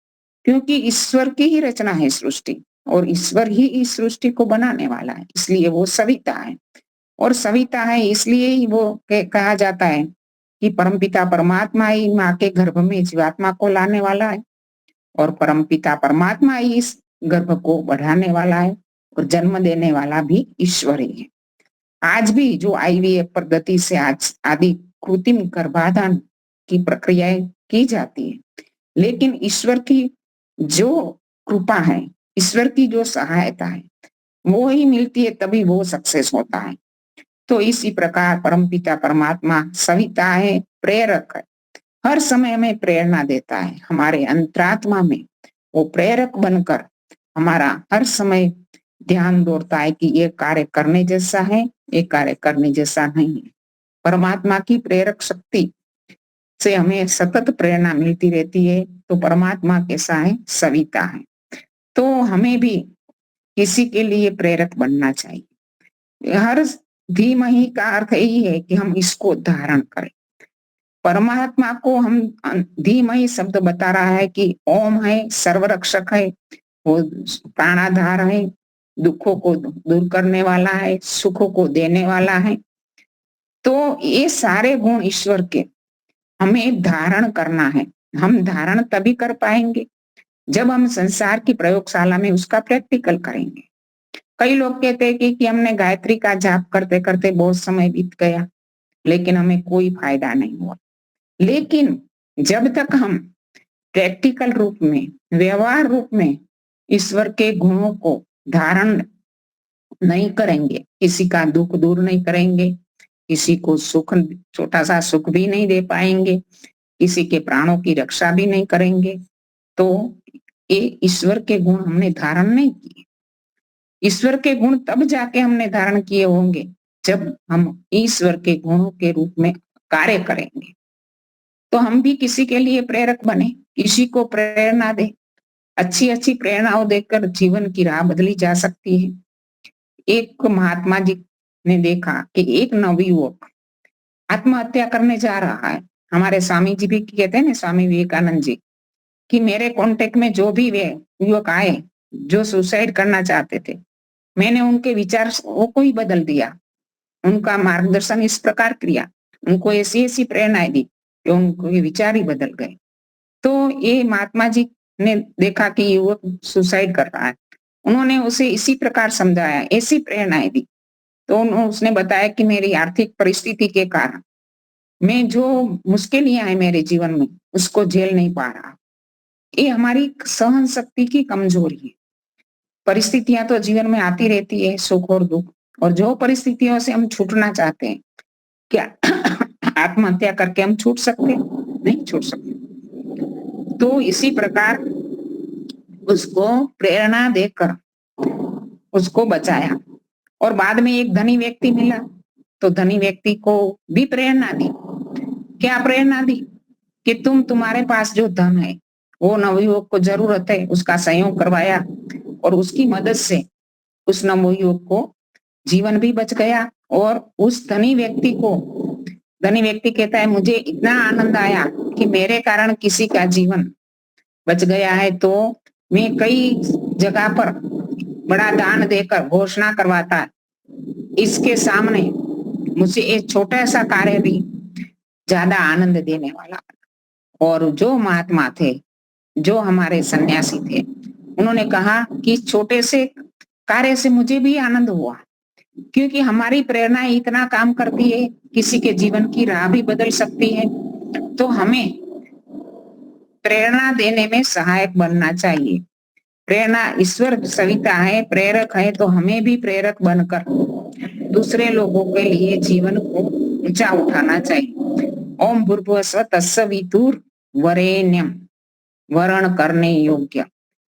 क्योंकि ईश्वर की ही रचना है सृष्टि और ईश्वर ही इस सृष्टि को बनाने वाला है। इसलिए वो सविता है और सविता है इसलिए ही वो कहा जाता है कि परमपिता परमात्मा ही माँ के गर्भ में जीवात्मा को लाने वाला है और परमपिता परमात्मा ही इस गर्भ को बढ़ाने वाला है और जन्म देने वाला भी ईश्वर ही है। आज भी जो IVF पद्धति से आज आदि कृत्रिम गर्भाधान की प्रक्रियाएं की जाती है, लेकिन ईश्वर की जो कृपा है, ईश्वर की जो सहायता है, वो ही मिलती है, तभी वो सक्सेस होता है। तो इसी प्रकार परमपिता परमात्मा सविता है, प्रेरक है, हर समय हमें प्रेरणा देता है। हमारे अंतरात्मा में वो प्रेरक बनकर हमारा हर समय ध्यान दौड़ता है कि ये कार्य करने जैसा है, ये कार्य करने जैसा नहीं है। परमात्मा की प्रेरक शक्ति से हमें सतत प्रेरणा मिलती रहती है। तो परमात्मा कैसा है? सविता है। तो हमें भी किसी के लिए प्रेरक बनना चाहिए। हर धीमहि का अर्थ यही है कि हम इसको धारण करें। परमात्मा को हम धीमहि शब्द बता रहा है कि ओम है, सर्वरक्षक है, वो प्राणाधार है, दुखों को दूर करने वाला है, सुखों को देने वाला है। तो ये सारे गुण ईश्वर के हमें धारण करना है। हम धारण तभी कर पाएंगे जब हम संसार की प्रयोगशाला में उसका प्रैक्टिकल करेंगे। कई लोग कहते हैं कि हमने गायत्री का जाप करते करते बहुत समय बीत गया, लेकिन हमें कोई फायदा नहीं हुआ। लेकिन जब तक हम प्रैक्टिकल रूप में, व्यवहार रूप में ईश्वर के गुणों को धारण नहीं करेंगे, किसी का दुख दूर नहीं करेंगे, किसी को सुख, छोटा सा सुख भी नहीं दे पाएंगे, किसी के प्राणों की रक्षा भी नहीं करेंगे, तो ये ईश्वर के गुण हमने धारण नहीं किए। ईश्वर के गुण तब जाके हमने धारण किए होंगे जब हम ईश्वर के गुणों के रूप में कार्य करेंगे। तो हम भी किसी के लिए प्रेरक बने, किसी को प्रेरणा दे। अच्छी अच्छी प्रेरणाओं देकर जीवन की राह बदली जा सकती है। एक महात्मा जी ने देखा कि एक नवयुवक आत्महत्या करने जा रहा है। हमारे स्वामी जी भी कहते हैं ना, स्वामी विवेकानंद जी, कि मेरे कांटेक्ट में जो भी वे युवक आए जो सुसाइड करना चाहते थे, मैंने उनके विचार को ही बदल दिया, उनका मार्गदर्शन इस प्रकार किया, उनको ऐसी ऐसी प्रेरणाएं दी कि उनके विचार ही बदल गए। तो ये महात्मा जी ने देखा कि युवक सुसाइड कर रहा है उन्होंने उसे इसी प्रकार समझाया, ऐसी प्रेरणाएं दी। तो उसने बताया कि मेरी आर्थिक परिस्थिति के कारण मैं जो मुश्किलें आई मेरे जीवन में उसको झेल नहीं पा रहा। ये हमारी सहन शक्ति की कमजोरी है। परिस्थितियां तो जीवन में आती रहती है, सुख और दुख, और जो परिस्थितियों से हम छूटना चाहते हैं, क्या आत्महत्या करके हम छूट सकते? नहीं छूट सकते। तो इसी प्रकार उसको प्रेरणा देकर उसको बचाया। और बाद में एक धनी व्यक्ति मिला, तो धनी व्यक्ति को भी प्रेरणा दी। क्या प्रेरणा दी? कि तुम्हारे पास जो धन है वो नवयुवक को जरूरत है, उसका सहयोग करवाया और उसकी मदद से उस नवयुवक को जीवन भी बच गया। और उस धनी व्यक्ति कहता है मुझे इतना आनंद आया कि मेरे कारण किसी का जीवन बच गया है, तो मैं कई जगह पर बड़ा दान देकर घोषणा करवाता, इसके सामने मुझे एक छोटा सा कार्य भी ज्यादा आनंद देने वाला। और जो महात्मा थे, जो हमारे सन्यासी थे, उन्होंने कहा कि छोटे से कार्य से मुझे भी आनंद हुआ, क्योंकि हमारी प्रेरणा इतना काम करती है, किसी के जीवन की राह भी बदल सकती है। तो हमें प्रेरणा देने में सहायक बनना चाहिए। प्रेरणा ईश्वर सविता है, प्रेरक है, तो हमें भी प्रेरक बनकर दूसरे लोगों के लिए जीवन को ऊंचा उठाना चाहिए। ओम भूर्भुवस्सुः तत्सवितुर्वरेण्यम, वर्ण करने योग्य।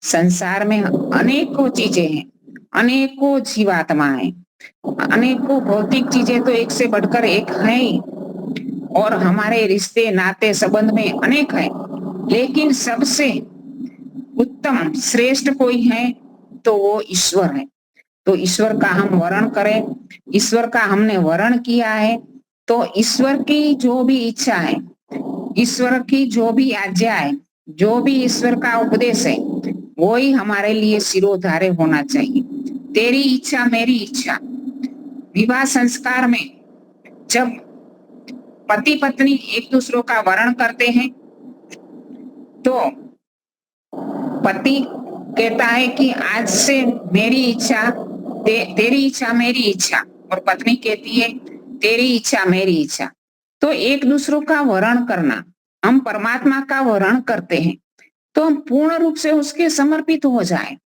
संसार में अनेकों चीजें हैं, अनेकों जीवात्मा है, अनेकों भौतिक चीजें तो एक से बढ़कर एक है ही, और हमारे रिश्ते नाते संबंध में अनेक है, लेकिन सबसे उत्तम श्रेष्ठ कोई है तो वो ईश्वर है। तो ईश्वर का हम वर्ण करें। ईश्वर का हमने वर्ण किया है, तो ईश्वर की जो भी इच्छा है, ईश्वर की जो भी आज्ञा है, जो भी ईश्वर का उपदेश है, वो ही हमारे लिए सिरोधार्य होना चाहिए। तेरी इच्छा मेरी इच्छा। विवाह संस्कार में जब पति पत्नी एक दूसरों का वर्ण करते हैं, तो पति कहता है कि आज से मेरी इच्छा तेरी इच्छा मेरी इच्छा, और पत्नी कहती है तेरी इच्छा मेरी इच्छा। तो एक दूसरों का वर्ण करना, हम परमात्मा का वर्ण करते हैं तो हम पूर्ण रूप से उसके समर्पित हो जाए।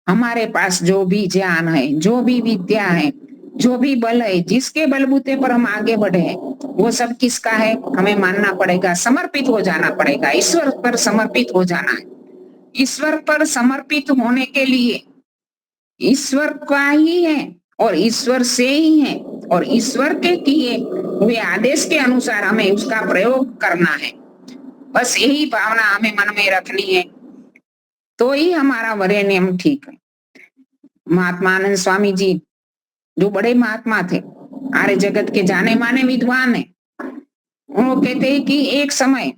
हमारे पास जो भी ज्ञान है, जो भी विद्या है, जो भी बल है, जिसके बलबूते पर हम आगे बढ़े हैं, वो सब किसका है? हमें मानना पड़ेगा, समर्पित हो जाना पड़ेगा, ईश्वर पर समर्पित हो जाना है। ईश्वर पर समर्पित होने के लिए ईश्वर का ही है और ईश्वर से ही है, और ईश्वर के किए हुए आदेश के अनुसार हमें उसका प्रयोग करना है। बस यही भावना हमें मन में रखनी है, तो ही हमारा वरेण्यम ठीक है। महात्मा आनंद स्वामी जी जो बड़े महात्मा थे, आर्य जगत के जाने माने विद्वान है, वो कहते हैं कि एक समय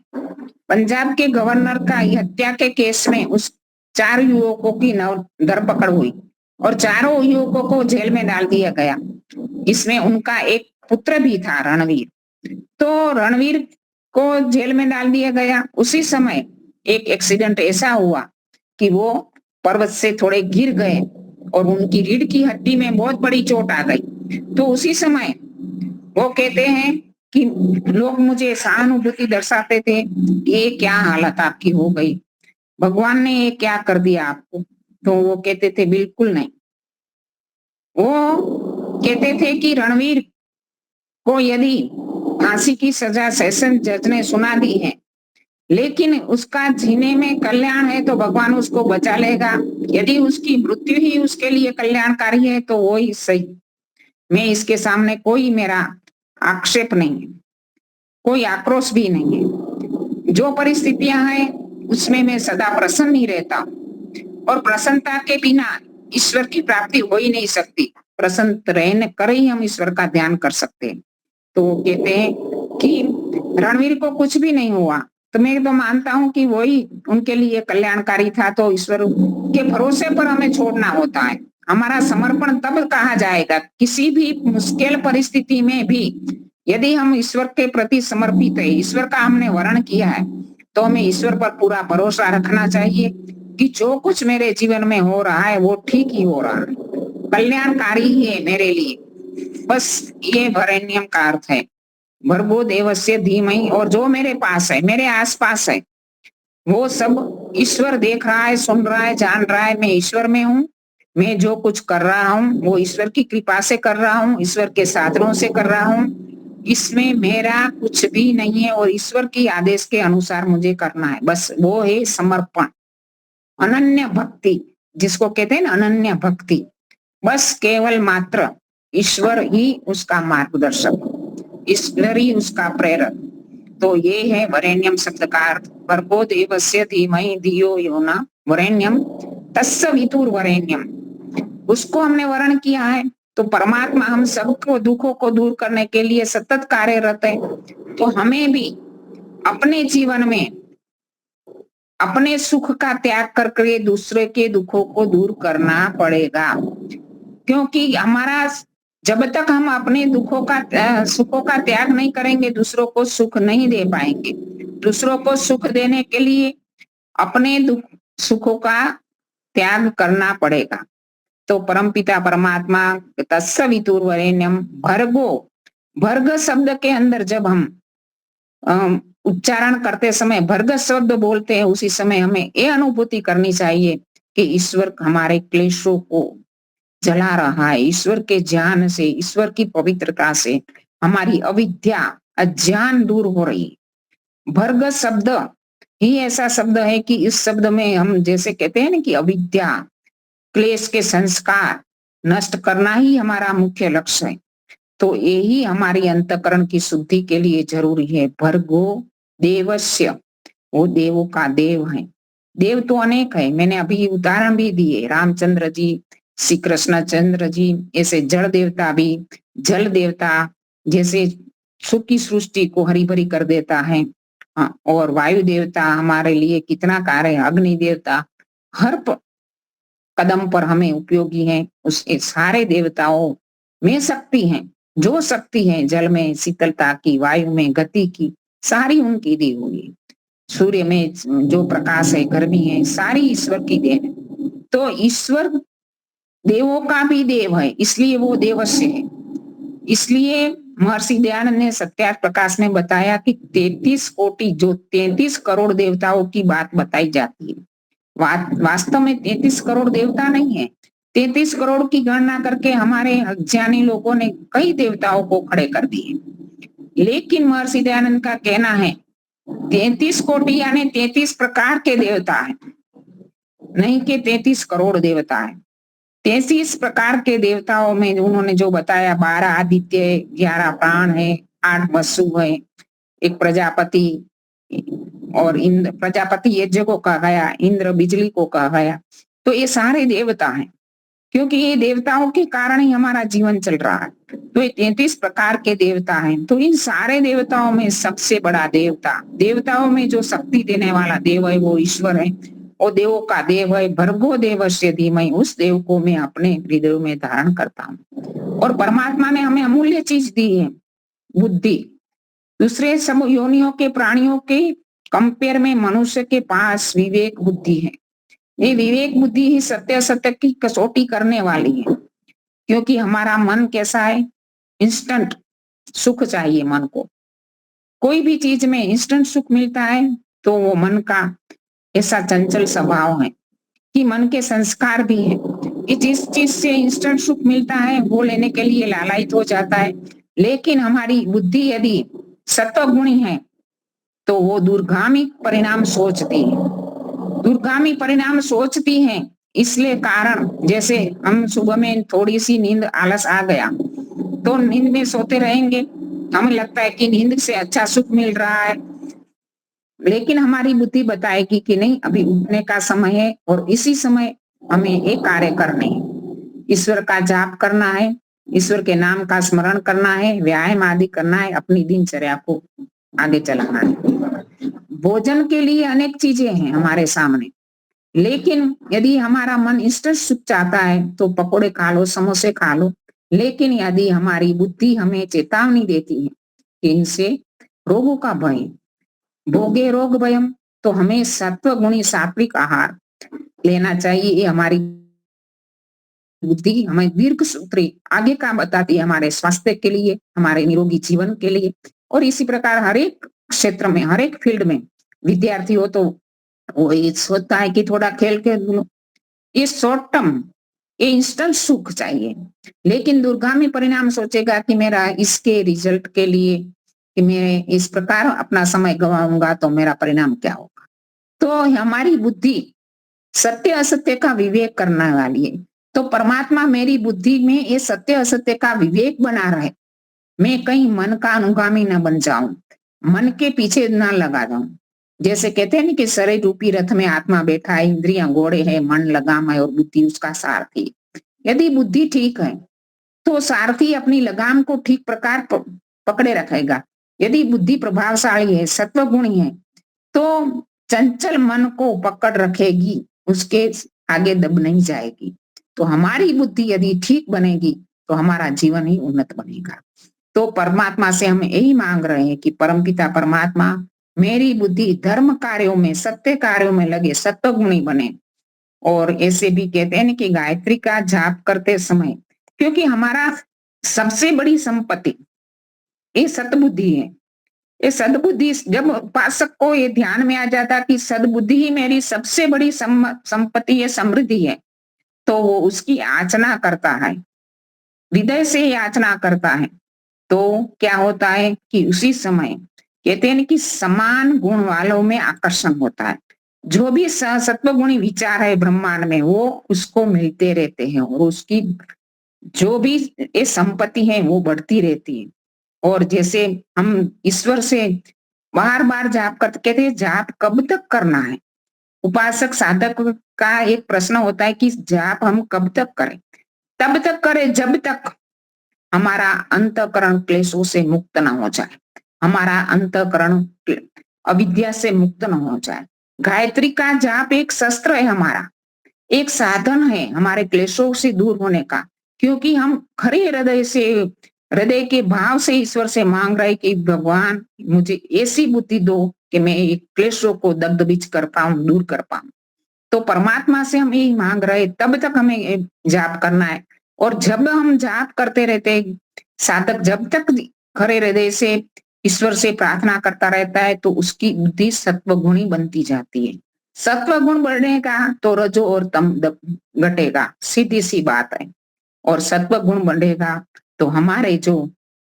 पंजाब के गवर्नर का हत्या के केस में उस 4 युवकों की धरपकड़ हुई और चारों युवकों को जेल में डाल दिया गया। इसमें उनका एक पुत्र भी था, रणवीर। तो रणवीर को जेल में डाल दिया गया। उसी समय एक एक्सीडेंट ऐसा हुआ कि वो पर्वत से थोड़े गिर गए और उनकी रीढ़ की हड्डी में बहुत बड़ी चोट आ गई। तो उसी समय वो कहते हैं कि लोग मुझे सहानुभूति दर्शाते थे कि ये क्या हालत आपकी हो गई, भगवान ने ये क्या कर दिया आपको? तो वो कहते थे बिल्कुल नहीं। वो कहते थे कि रणवीर को यदि फांसी की सजा सेशन जज ने सुना दी है, लेकिन उसका जीने में कल्याण है तो भगवान उसको बचा लेगा। यदि उसकी मृत्यु ही उसके लिए कल्याणकारी है तो वो ही सही। मैं इसके सामने कोई मेरा आक्षेप नहीं है, कोई आक्रोश भी नहीं है। जो परिस्थितियां हैं उसमें मैं सदा प्रसन्न ही रहता हूँ, और प्रसन्नता के बिना ईश्वर की प्राप्ति हो ही नहीं सकती। प्रसन्न रहने कर ही हम ईश्वर का ध्यान कर सकते हैं। तो वो कहते हैं कि रणवीर को कुछ भी नहीं हुआ, तो मैं तो मानता हूँ कि वही उनके लिए कल्याणकारी था। तो ईश्वर के भरोसे पर हमें छोड़ना होता है। हमारा समर्पण तब कहा जाएगा, किसी भी मुश्किल परिस्थिति में भी यदि हम ईश्वर के प्रति समर्पित है, ईश्वर का हमने वर्ण किया है, तो हमें ईश्वर पर पूरा भरोसा रखना चाहिए। कि जो कुछ मेरे जीवन में हो रहा है वो ठीक ही हो रहा है, कल्याणकारी ही है मेरे लिए। बस ये वरेण्यम का अर्थ है, भर्गो देवस्य धीमहि। और जो मेरे पास है, मेरे आसपास है, वो सब ईश्वर देख रहा है, सुन रहा है, जान रहा है। मैं ईश्वर में हूँ, मैं जो कुछ कर रहा हूँ वो ईश्वर की कृपा से कर रहा हूँ, ईश्वर के साधनों से कर रहा हूँ। इसमें मेरा कुछ भी नहीं है और ईश्वर की आदेश के अनुसार मुझे करना है। बस वो है समर्पण, अनन्य भक्ति, जिसको कहते हैं ना अनन्य भक्ति। बस केवल मात्र ईश्वर ही उसका मार्गदर्शक, ईश्वर ही उसका प्रेरक। तो ये है वरेण्यम शब्द का अर्थ। भर्गो देवस्य धीमहि धियो यो न वरेण्यम तस्सवितुर वरेण्यम। उसको हमने वर्ण किया है। तो परमात्मा हम सबको दुखों को दूर करने के लिए सतत कार्यरत है। तो हमें भी अपने जीवन में अपने सुख का त्याग करके दूसरे के दुखों को दूर करना पड़ेगा, क्योंकि हमारा जब तक हम अपने दुखों का सुखों का त्याग नहीं करेंगे, दूसरों को सुख नहीं दे पाएंगे। दूसरों को सुख देने के लिए अपने दुख सुखों का त्याग करना पड़ेगा। तो परमपिता परमात्मा तत्सवितुर वरेण्यम भर्गो, भर्ग शब्द के अंदर जब हम उच्चारण करते समय भर्ग शब्द बोलते हैं, उसी समय हमें ये अनुभूति करनी चाहिए कि ईश्वर हमारे क्लेशों को जला रहा है। ईश्वर के ज्ञान से, ईश्वर की पवित्रता से हमारी अविद्या अज्ञान दूर हो रही है। भर्ग शब्द ही ऐसा शब्द है कि इस शब्द में हम जैसे कहते हैं ना कि अविद्या, क्लेश के संस्कार नष्ट करना ही हमारा मुख्य लक्ष्य है। तो यही हमारी अंतकरण की शुद्धि के लिए जरूरी है। भर्गो देवस्य, वो देवों का देव है। देव तो अनेक है, मैंने अभी उदाहरण भी दिए, रामचंद्र जी, श्री कृष्णचंद्र जी, ऐसे जड़ देवता भी, जल देवता जैसे सुखी सृष्टि को हरी भरी कर देता है। और वायु देवता हमारे लिए कितना कार्य है, अग्नि देवता हर कदम पर हमें उपयोगी है। उसके सारे देवताओं में शक्ति है, जो शक्ति है जल में शीतलता की, वायु में गति की, सारी उनकी दी हुई है। सूर्य में जो प्रकाश है, गर्मी है, सारी ईश्वर की देन है। तो ईश्वर देवों का भी देव है, इसलिए वो देवस्य है। इसलिए महर्षि दयानंद ने सत्यार्थ प्रकाश में बताया कि 33 कोटि, जो 33 करोड़ देवताओं की बात बताई जाती है, वास्तव में 33 करोड़ देवता नहीं है। 33 करोड़ की गणना करके हमारे अज्ञानी लोगों ने कई देवताओं को खड़े कर दिए। लेकिन महर्षि दयानंद का कहना है 33 कोटि यानी 33 प्रकार के देवता है, नहीं कि 33 करोड़ देवता है। 33 प्रकार के देवताओं में उन्होंने जो बताया, 12 आदित्य, 11 प्राण है, 8 वसु है, एक प्रजापति, और इंद्र, प्रजापति यज्ञ को कहा गया, इंद्र बिजली को कहा गया। तो ये सारे देवता हैं, क्योंकि ये देवताओं के कारण ही हमारा जीवन चल रहा है। तो ये 33 प्रकार के देवता हैं। तो इन सारे देवताओं में सबसे बड़ा देवता, देवताओं में जो शक्ति देने वाला देव है वो ईश्वर है, और देवों का देव है। भर्गो देवस्य धीमहि, उस देव को मैं अपने हृदय में धारण करता हूँ। और परमात्मा ने हमें अमूल्य चीज दी है, बुद्धि। दूसरे सब योनियों के प्राणियों के कंपेयर में मनुष्य के पास विवेक बुद्धि है। ये विवेक बुद्धि ही सत्य सत्य की कसौटी करने वाली है, क्योंकि हमारा मन कैसा है, इंस्टेंट सुख चाहिए मन को। कोई भी चीज में इंस्टेंट सुख मिलता है तो वो मन का ऐसा चंचल स्वभाव है कि मन के संस्कार भी है कि जिस चीज से इंस्टेंट सुख मिलता है वो लेने के लिए लालायित हो जाता है। लेकिन हमारी बुद्धि यदि सत्वगुणी है तो वो दूरगामी परिणाम सोचती है, दूरगामी परिणाम सोचती है। इसलिए कारण, जैसे हम सुबह में थोड़ी सी नींद आलस आ गया तो नींद में सोते रहेंगे, हमें लगता है कि नींद से अच्छा सुख मिल रहा है, लेकिन हमारी बुद्धि बताएगी कि नहीं, अभी उठने का समय है और इसी समय हमें एक कार्य करने है, ईश्वर का जाप करना है, ईश्वर के नाम का स्मरण करना है, व्यायाम आदि करना है, अपनी दिनचर्या को आगे चलाना है। भोजन के लिए अनेक चीजें हैं हमारे सामने, लेकिन यदि हमारा मन इंस्टेंट सुख चाहता है तो पकोड़े खा लो, समोसे खा लो। लेकिन यदि हमारी बुद्धि हमें चेतावनी देती है कि इनसे रोगों का भय, भोगे रोग भयम, तो हमें सत्व गुणी सात्विक आहार, लेना चाहिए। ये हमारी बुद्धि हमें दीर्घ सूत्री आगे का बताती है, हमारे स्वास्थ्य के लिए, हमारे निरोगी जीवन के लिए। और इसी प्रकार हर एक क्षेत्र में, हर एक फील्ड में विद्यार्थी हो तो वो ये सोचता है कि थोड़ा खेल के ये शॉर्ट टर्म, ये इंस्टेंट सुख चाहिए, लेकिन दूरगामी परिणाम सोचेगा कि मेरा इसके रिजल्ट के लिए कि मैं इस प्रकार अपना समय गवाऊंगा तो मेरा परिणाम क्या होगा। तो हमारी बुद्धि सत्य असत्य का विवेक करने वाली है। तो परमात्मा मेरी बुद्धि में ये सत्य असत्य का विवेक बना रहे, मैं कहीं मन का अनुगामी न बन जाऊं, मन के पीछे न लगा जाऊं। जैसे कहते हैं ना कि शरीर रूपी रथ में आत्मा बैठा है, इंद्रियां घोड़े है, मन लगाम है और बुद्धि उसका सारथी। यदि बुद्धि ठीक है तो सारथी अपनी लगाम को ठीक प्रकार पकड़े रखेगा। यदि बुद्धि प्रभावशाली है, सत्व गुणी है, तो चंचल मन को पकड़ रखेगी, उसके आगे दब नहीं जाएगी। तो हमारी बुद्धि यदि ठीक बनेगी तो हमारा जीवन ही उन्नत बनेगा। तो परमात्मा से हम यही मांग रहे हैं कि परमपिता परमात्मा मेरी बुद्धि धर्म कार्यों में, सत्य कार्यों में लगे, सत्व गुणी बने। और ऐसे भी कहते हैं कि गायत्री का जाप करते समय, क्योंकि हमारा सबसे बड़ी संपत्ति ये सद्बुद्धि है। ये सद्बुद्धि जब उपासक को ये ध्यान में आ जाता कि सद्बुद्धि ही मेरी सबसे बड़ी संपत्ति है, समृद्धि है, तो वो उसकी याचना करता है, हृदय से याचना करता है। तो क्या होता है कि उसी समय कहते हैं कि समान गुण वालों में आकर्षण होता है। जो भी सत्वगुणी विचार है ब्रह्मांड में वो उसको मिलते रहते हैं, और उसकी जो भी ये संपत्ति है वो बढ़ती रहती है। और जैसे हम ईश्वर से बार बार जाप करते, कहते हैं जाप कब तक करना है। उपासक साधक का एक प्रश्न होता है कि जाप हम कब तक करें। तब तक करें जब तक हमारा अंतःकरण क्लेशों से मुक्त न हो जाए, हमारा अंतःकरण अविद्या से मुक्त न हो जाए। गायत्री का जाप एक शस्त्र है, हमारा एक साधन है हमारे क्लेशों से दूर होने का। क्योंकि हम खरे हृदय से, हृदय के भाव से ईश्वर से मांग रहे कि भगवान मुझे ऐसी बुद्धि दो कि मैं क्लेशों को दग्ध बीज कर पाऊं, दूर कर पाऊं। तो परमात्मा से हम यही मांग रहे, तब तक हमें जाप करना है। और जब हम जाप करते रहते, साधक जब तक खरे हृदय से ईश्वर से प्रार्थना करता रहता है तो उसकी बुद्धि सत्वगुणी बनती जाती है। सत्व गुण बढ़ेगा तो रजो और तम घटेगा, सीधी सी बात है। और सत्व गुण बढ़ेगा तो हमारे जो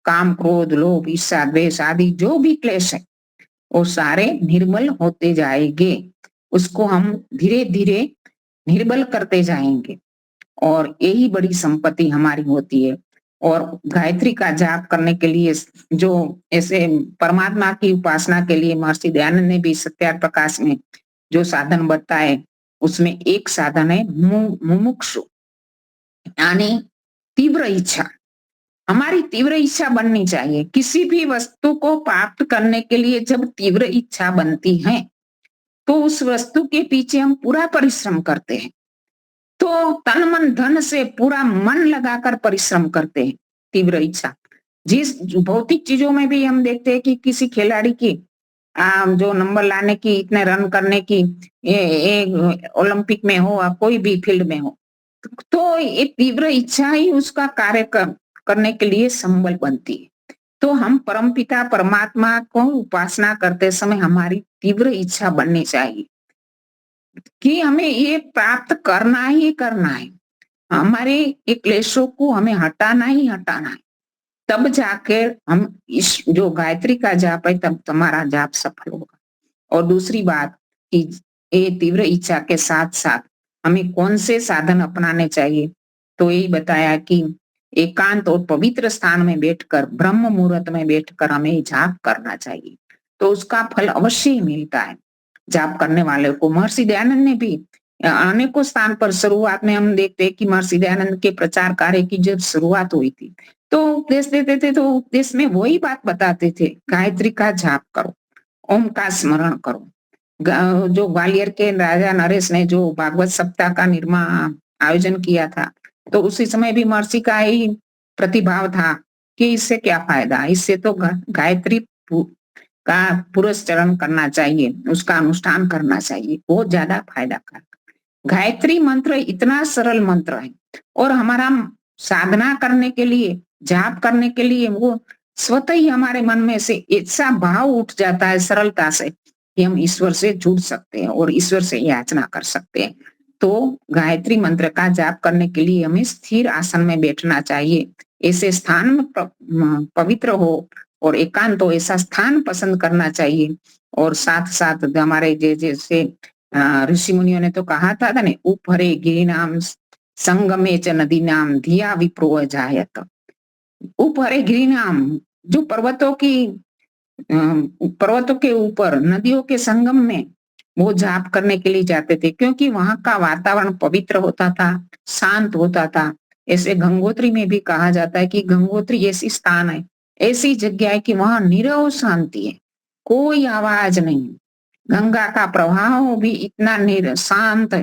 काम क्रोध लोभ ईर्ष्या द्वेष आदि जो भी क्लेश है वो सारे निर्मल होते जाएंगे। उसको हम धीरे धीरे निर्बल करते जाएंगे, और यही बड़ी संपत्ति हमारी होती है। और गायत्री का जाप करने के लिए जो ऐसे परमात्मा की उपासना के लिए महर्षि दयानंद ने भी सत्यार्थ प्रकाश में जो साधन बताए, उसमें एक साधन है मुमुक्षु, यानी तीव्र इच्छा। हमारी तीव्र इच्छा बननी चाहिए। किसी भी वस्तु को प्राप्त करने के लिए जब तीव्र इच्छा बनती है तो उस वस्तु के पीछे हम पूरा परिश्रम करते हैं। तो तन मन धन से पूरा मन लगाकर परिश्रम करते हैं। तीव्र इच्छा जिस भौतिक चीजों में भी हम देखते हैं कि किसी खिलाड़ी की जो नंबर लाने की, इतने रन करने की, ओलंपिक में हो या कोई भी फील्ड में हो, तो ये तीव्र इच्छा ही उसका कार्य करने के लिए संबल बनती है। तो हम परमपिता परमात्मा को उपासना करते समय हमारी तीव्र इच्छा बननी चाहिए कि हमें ये प्राप्त करना ही करना है, हमारे ये क्लेशों को हमें हटाना ही हटाना है। तब जाकर हम इस जो गायत्री का जाप है तब तुम्हारा जाप सफल होगा। और दूसरी बात कि ये तीव्र इच्छा के साथ साथ हमें कौन से साधन अपनाने चाहिए, तो यही बताया कि एकांत और पवित्र स्थान में बैठकर, ब्रह्म मुहूर्त में बैठकर हमें जाप करना चाहिए, तो उसका फल अवश्य ही मिलता है जाप करने वाले को। महर्षि दयानंद ने भी अनेकों स्थान पर, शुरुआत में हम देखते हैं कि महर्षि दयानंद के प्रचार कार्य की जब शुरुआत हुई थी तो उपदेश देते थे, तो उपदेश में वही बात बताते थे, गायत्री का जाप करो, ओम का स्मरण करो। जो ग्वालियर के राजा नरेश ने जो भागवत सप्ताह का निर्माण आयोजन किया था, तो उसी समय भी महर्षि का ही प्रतिभाव था कि इससे क्या फायदा, इससे तो गायत्री का पुरस्चरण करना चाहिए, उसका अनुष्ठान करना चाहिए, बहुत ज्यादा फायदा कर। गायत्री मंत्र इतना सरल मंत्र है और हमारा साधना करने के लिए, जाप करने के लिए वो स्वतः ही हमारे मन में से ऐसा भाव उठ जाता है सरलता से कि हम ईश्वर से जुड़ सकते हैं और ईश्वर से याचना कर सकते हैं। तो गायत्री मंत्र का जाप करने के लिए हमें स्थिर आसन में बैठना चाहिए। ऐसे स्थान में पवित्र हो और एकांत हो, ऐसा स्थान पसंद करना चाहिए। और साथ साथ हमारे जैसे ऋषि मुनियों ने तो कहा था ना, उपहरे गिरिनाम संगमे च नदी नाम धिया विप्रो जायत। उपहरे गिरिनाम, जो पर्वतों के ऊपर नदियों के संगम में वो जाप करने के लिए जाते थे, क्योंकि वहां का वातावरण पवित्र होता था, शांत होता था। ऐसे गंगोत्री में भी कहा जाता है कि गंगोत्री ऐसी स्थान है, ऐसी जगह है कि वहां निरव शांति है, कोई आवाज नहीं। गंगा का प्रवाह भी इतना शांत है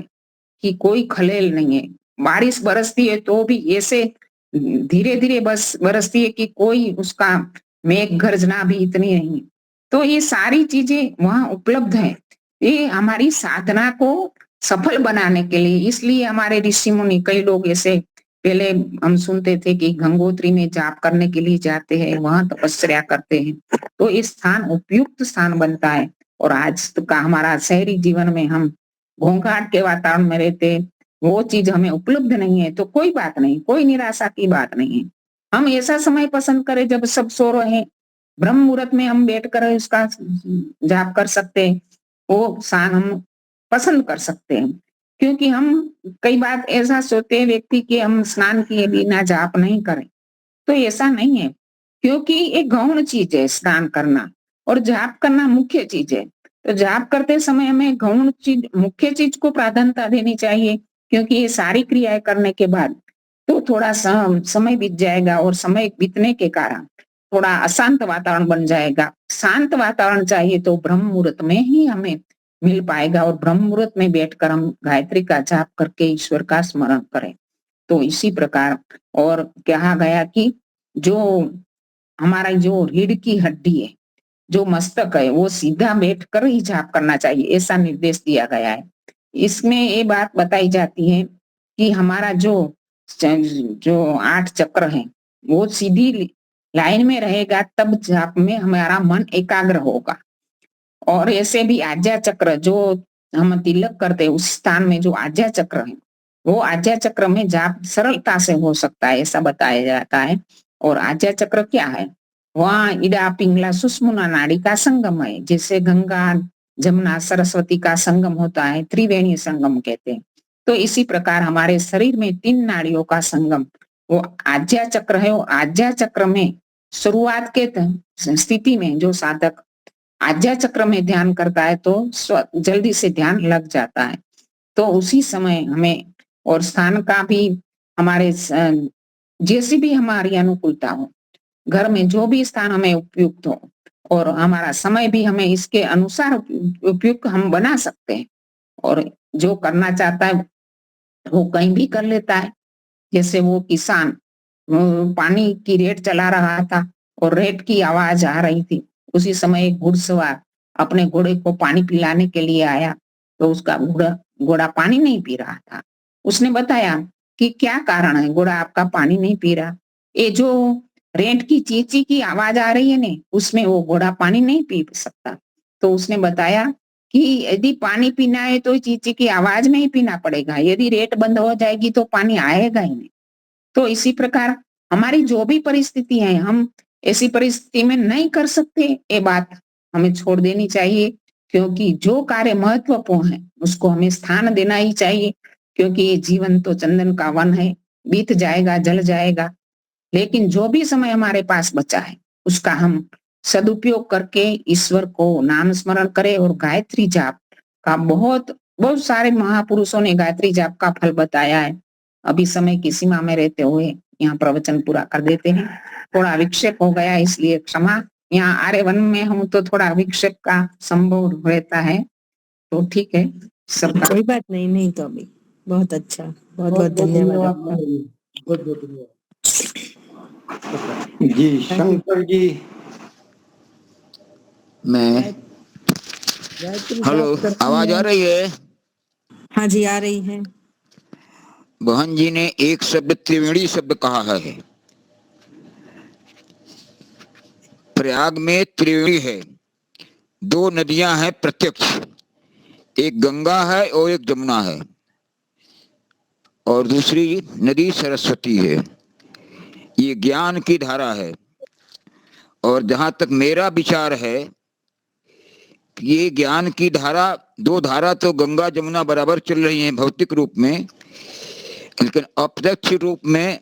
कि कोई खलेल नहीं है। बारिश बरसती है तो भी ऐसे धीरे धीरे बस बरसती है कि कोई उसका मेघ गर्जना भी इतनी नहीं। तो ये सारी चीजें वहां उपलब्ध है, ये हमारी साधना को सफल बनाने के लिए। इसलिए हमारे ऋषि मुनि, कई लोग ऐसे पहले हम सुनते थे कि गंगोत्री में जाप करने के लिए जाते हैं, वहां तपस्या करते हैं। तो ये स्थान उपयुक्त स्थान बनता है। और आज का हमारा शहरी जीवन में हम घोंघाट के वातावरण में रहते हैं, वो चीज हमें उपलब्ध नहीं है, तो कोई बात नहीं, कोई निराशा की बात नहीं है। हम ऐसा समय पसंद करें जब सब सो रहे, ब्रह्म मुहूर्त में हम बैठकर उसका जाप कर सकते हैं, वो स्थान हम पसंद कर सकते हैं। क्योंकि हम कई बार ऐसा सोचते हैं व्यक्ति कि हम स्नान किए बिना जाप नहीं करें, तो ऐसा नहीं है। क्योंकि एक गौण चीज है स्नान करना और जाप करना मुख्य चीज है। तो जाप करते समय हमें गौण चीज, मुख्य चीज को प्राधान्यता देनी चाहिए, क्योंकि ये सारी क्रियाएं करने के बाद तो थोड़ा समय बीत जाएगा और समय बीतने के कारण थोड़ा अशांत वातावरण बन जाएगा। शांत वातावरण चाहिए तो ब्रह्म मुहूर्त में ही हमें मिल पाएगा, और ब्रह्म मुहूर्त में बैठकर हम गायत्री का जाप करके ईश्वर का स्मरण करें। तो इसी प्रकार और कहा गया कि जो हमारा जो रीढ़ की हड्डी है, जो मस्तक है, वो सीधा बैठकर ही जाप करना चाहिए, ऐसा निर्देश दिया गया है। इसमें ये बात बताई जाती है कि हमारा जो 8 चक्र है वो सीधी लाइन में रहेगा, तब जाप में हमारा मन एकाग्र होगा। और ऐसे भी आज्ञा चक्र जो हम तिलक करते हैं, उस स्थान में जो आज्ञा चक्र है, वो आज्ञा चक्र में जाप सरलता से हो सकता है, ऐसा बताया जाता है। और आज्ञा चक्र क्या है, वहाँ इडा पिंगला सुषुम्ना नाड़ी का संगम है। जैसे गंगा जमुना सरस्वती का संगम होता है, त्रिवेणी संगम कहते हैं। तो इसी प्रकार हमारे शरीर में 3 नाड़ियों का संगम वो आज्ञा चक्र है। वो आज्ञा चक्र में शुरुआत के स्थिति में जो साधक आज्ञा चक्र में ध्यान करता है तो जल्दी से ध्यान लग जाता है। तो उसी समय हमें और स्थान का भी हमारे जैसी भी हमारी अनुकूलता हो, घर में जो भी स्थान हमें उपयुक्त हो और हमारा समय भी हमें इसके अनुसार उपयुक्त हम बना सकते हैं। और जो करना चाहता है वो कहीं भी कर लेता है। जैसे वो किसान पानी की रेट चला रहा था और रेट की आवाज आ रही थी, उसी समय एक घुड़सवार अपने घोड़े को पानी पिलाने के लिए आया, तो उसका घोड़ा पानी नहीं पी रहा था। उसने बताया कि क्या कारण है घोड़ा आपका पानी नहीं पी रहा। ये जो रेट की चींची की आवाज आ रही है ने, उसमें वो घोड़ा पानी नहीं पी सकता। तो उसने बताया कि यदि पानी पीना है तो चींची की आवाज में ही पीना पड़ेगा, यदि रेट बंद हो जाएगी तो पानी आएगा ही नहीं। तो इसी प्रकार हमारी जो भी परिस्थिति है, हम ऐसी परिस्थिति में नहीं कर सकते, ये बात हमें छोड़ देनी चाहिए। क्योंकि जो कार्य महत्वपूर्ण है उसको हमें स्थान देना ही चाहिए, क्योंकि ये जीवन तो चंदन का वन है, बीत जाएगा, जल जाएगा। लेकिन जो भी समय हमारे पास बचा है उसका हम सदुपयोग करके ईश्वर को नाम स्मरण करें। और गायत्री जाप का बहुत सारे महापुरुषों ने गायत्री जाप का फल बताया है। अभी समय की सीमा में रहते हुए यहाँ प्रवचन पूरा कर देते हैं। थोड़ा विक्षेप हो गया इसलिए क्षमा। यहाँ आर्यवन में हूँ तो थोड़ा विक्षेप का संभव रहता है, तो ठीक है सबका। कोई बात नहीं, नहीं तो अभी बहुत अच्छा, बहुत बहुत धन्यवाद आपका। बहुत बहुत धन्यवाद जी। शंकर जी, मैं गायत्री हेलो, जाप करते आवाज हैं। आ रही है? हाँ जी, आ रही है। बहन जी ने एक शब्द त्रिवेणी शब्द कहा है। प्रयाग में त्रिवेणी है, 2 नदियां हैं प्रत्यक्ष, एक गंगा है और एक जमुना है, और दूसरी नदी सरस्वती है। ये ज्ञान की धारा है। और जहां तक मेरा विचार है, ये ज्ञान की धारा, 2 धारा तो गंगा जमुना बराबर चल रही हैं भौतिक रूप में, लेकिन अप्रत्यक्ष रूप में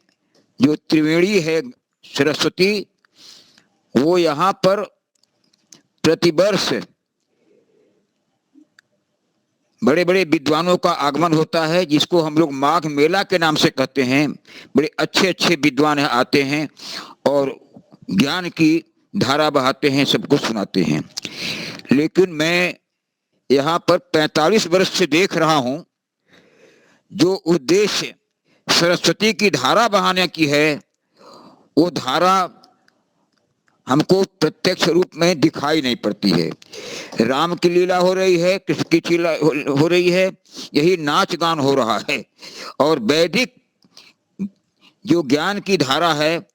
जो त्रिवेणी है सरस्वती, वो यहाँ पर प्रतिवर्ष बड़े बड़े विद्वानों का आगमन होता है, जिसको हम लोग माघ मेला के नाम से कहते हैं। बड़े अच्छे अच्छे विद्वान आते हैं और ज्ञान की धारा बहाते हैं, सबको सुनाते हैं। लेकिन मैं यहाँ पर 45 वर्ष से देख रहा हूँ, जो उद्देश्य सरस्वती की धारा बहाने की है, वो धारा हमको प्रत्यक्ष रूप में दिखाई नहीं पड़ती है। राम की लीला हो रही है, कृष्ण की लीला हो रही है, यही नाच गान हो रहा है। और वैदिक जो ज्ञान की धारा है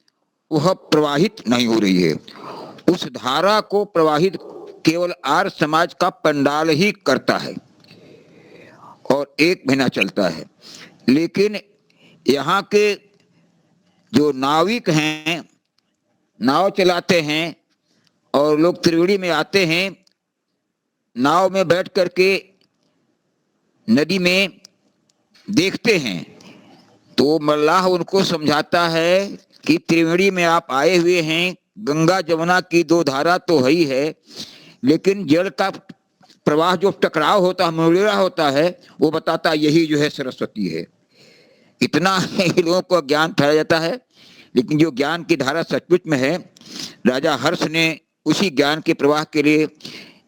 वह प्रवाहित नहीं हो रही है। उस धारा को प्रवाहित केवल आर्य समाज का पंडाल ही करता है और 1 महीना चलता है। लेकिन यहाँ के जो नाविक हैं, नाव चलाते हैं, और लोग त्रिवेणी में आते हैं, नाव में बैठ करके नदी में देखते हैं, तो मल्लाह उनको समझाता है कि त्रिवेणी में आप आए हुए हैं, गंगा जमुना की 2 धारा तो है ही है, लेकिन जल का प्रवाह जो टकराव होता है, मुड़ेरा होता है, वो बताता यही जो है सरस्वती है। इतना इन लोगों को ज्ञान फैला जाता है। लेकिन जो ज्ञान की धारा सचमुच में है, राजा हर्ष ने उसी ज्ञान के प्रवाह के लिए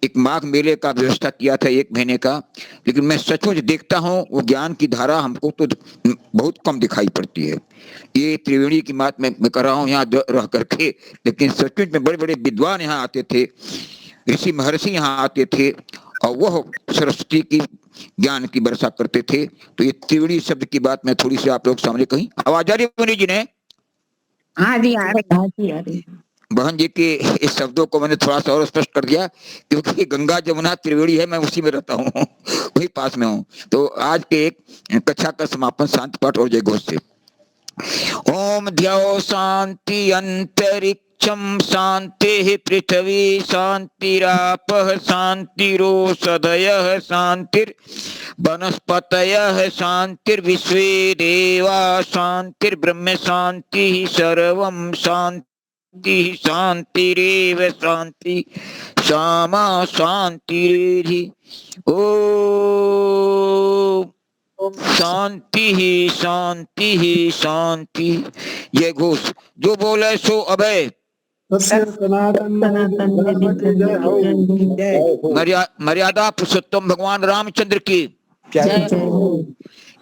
एक माघ मेले का व्यवस्था किया था 1 महीने का। लेकिन मैं सचमुच देखता हूँ वो ज्ञान की धारा हमको तो बहुत कम दिखाई पड़ती है। ये त्रिवेणी की बात मैं कर रहा हूँ यहाँ रह करके, लेकिन सचमुच में बड़े बड़े विद्वान यहाँ आते थे, ऋषि महर्षि यहाँ आते थे, और वह सरस्वती की ज्ञान की वर्षा करते थे। तो ये त्रिवेणी शब्द की बात मैं थोड़ी सी आप लोग सामने कही। आवाज आ रही है मुनि जी ने? हाँ जी, आ रही। बहन जी के इस शब्दों को मैंने थोड़ा सा और स्पष्ट कर दिया, क्योंकि गंगा जमुना त्रिवेणी है, मैं उसी में रहता हूँ, वही पास में हूँ। तो आज के एक कक्षा का समापन शांति पाठ और जय घोष से। ओम ध्याओ शांति अंतरिक्षम शांति पृथ्वी शांतिरापः शांतिरोषधयः शांतिर वनस्पतयः शांतिर्विश्वे देवा शांतिर्ब्रह्म शांति सर्वं शांति शांतिरेव शांति सामा शांतिरेधि। ओम शांति ही शांति ही शांति। ये घोष जो बोले सो अभय। मर्यादा पुरुषोत्तम भगवान रामचंद्र की,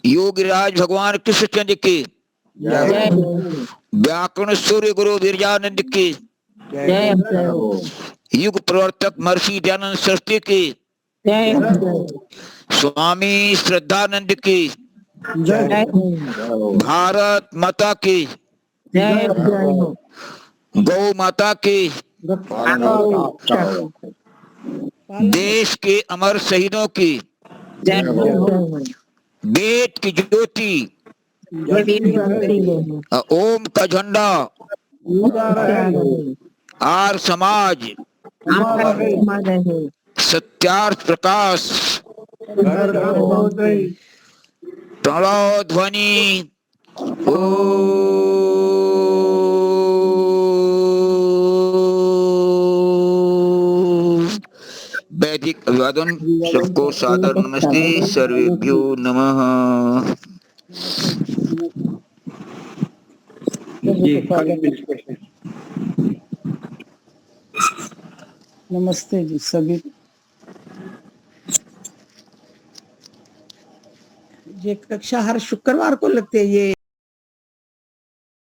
योगीराज भगवान कृष्णचंद्र की, व्याकरण सूर्य गुरु विरजानंद की, युग प्रवर्तक महर्षि दयानंद सरस्वती की, स्वामी श्रद्धानंद की, भारत माता की, गौ माता की, देश के अमर शहीदों की, वेद की ज्योति, ओम का झंडा, आर्य समाज, सत्यार्थ प्रकाश, प्रणव ध्वनि, वैदिक अभिवादन। सबको सादर नमस्ते। सर्वेभ्यो नमः। नमस्ते जी सभी। ये कक्षा हर शुक्रवार को लगती है। ये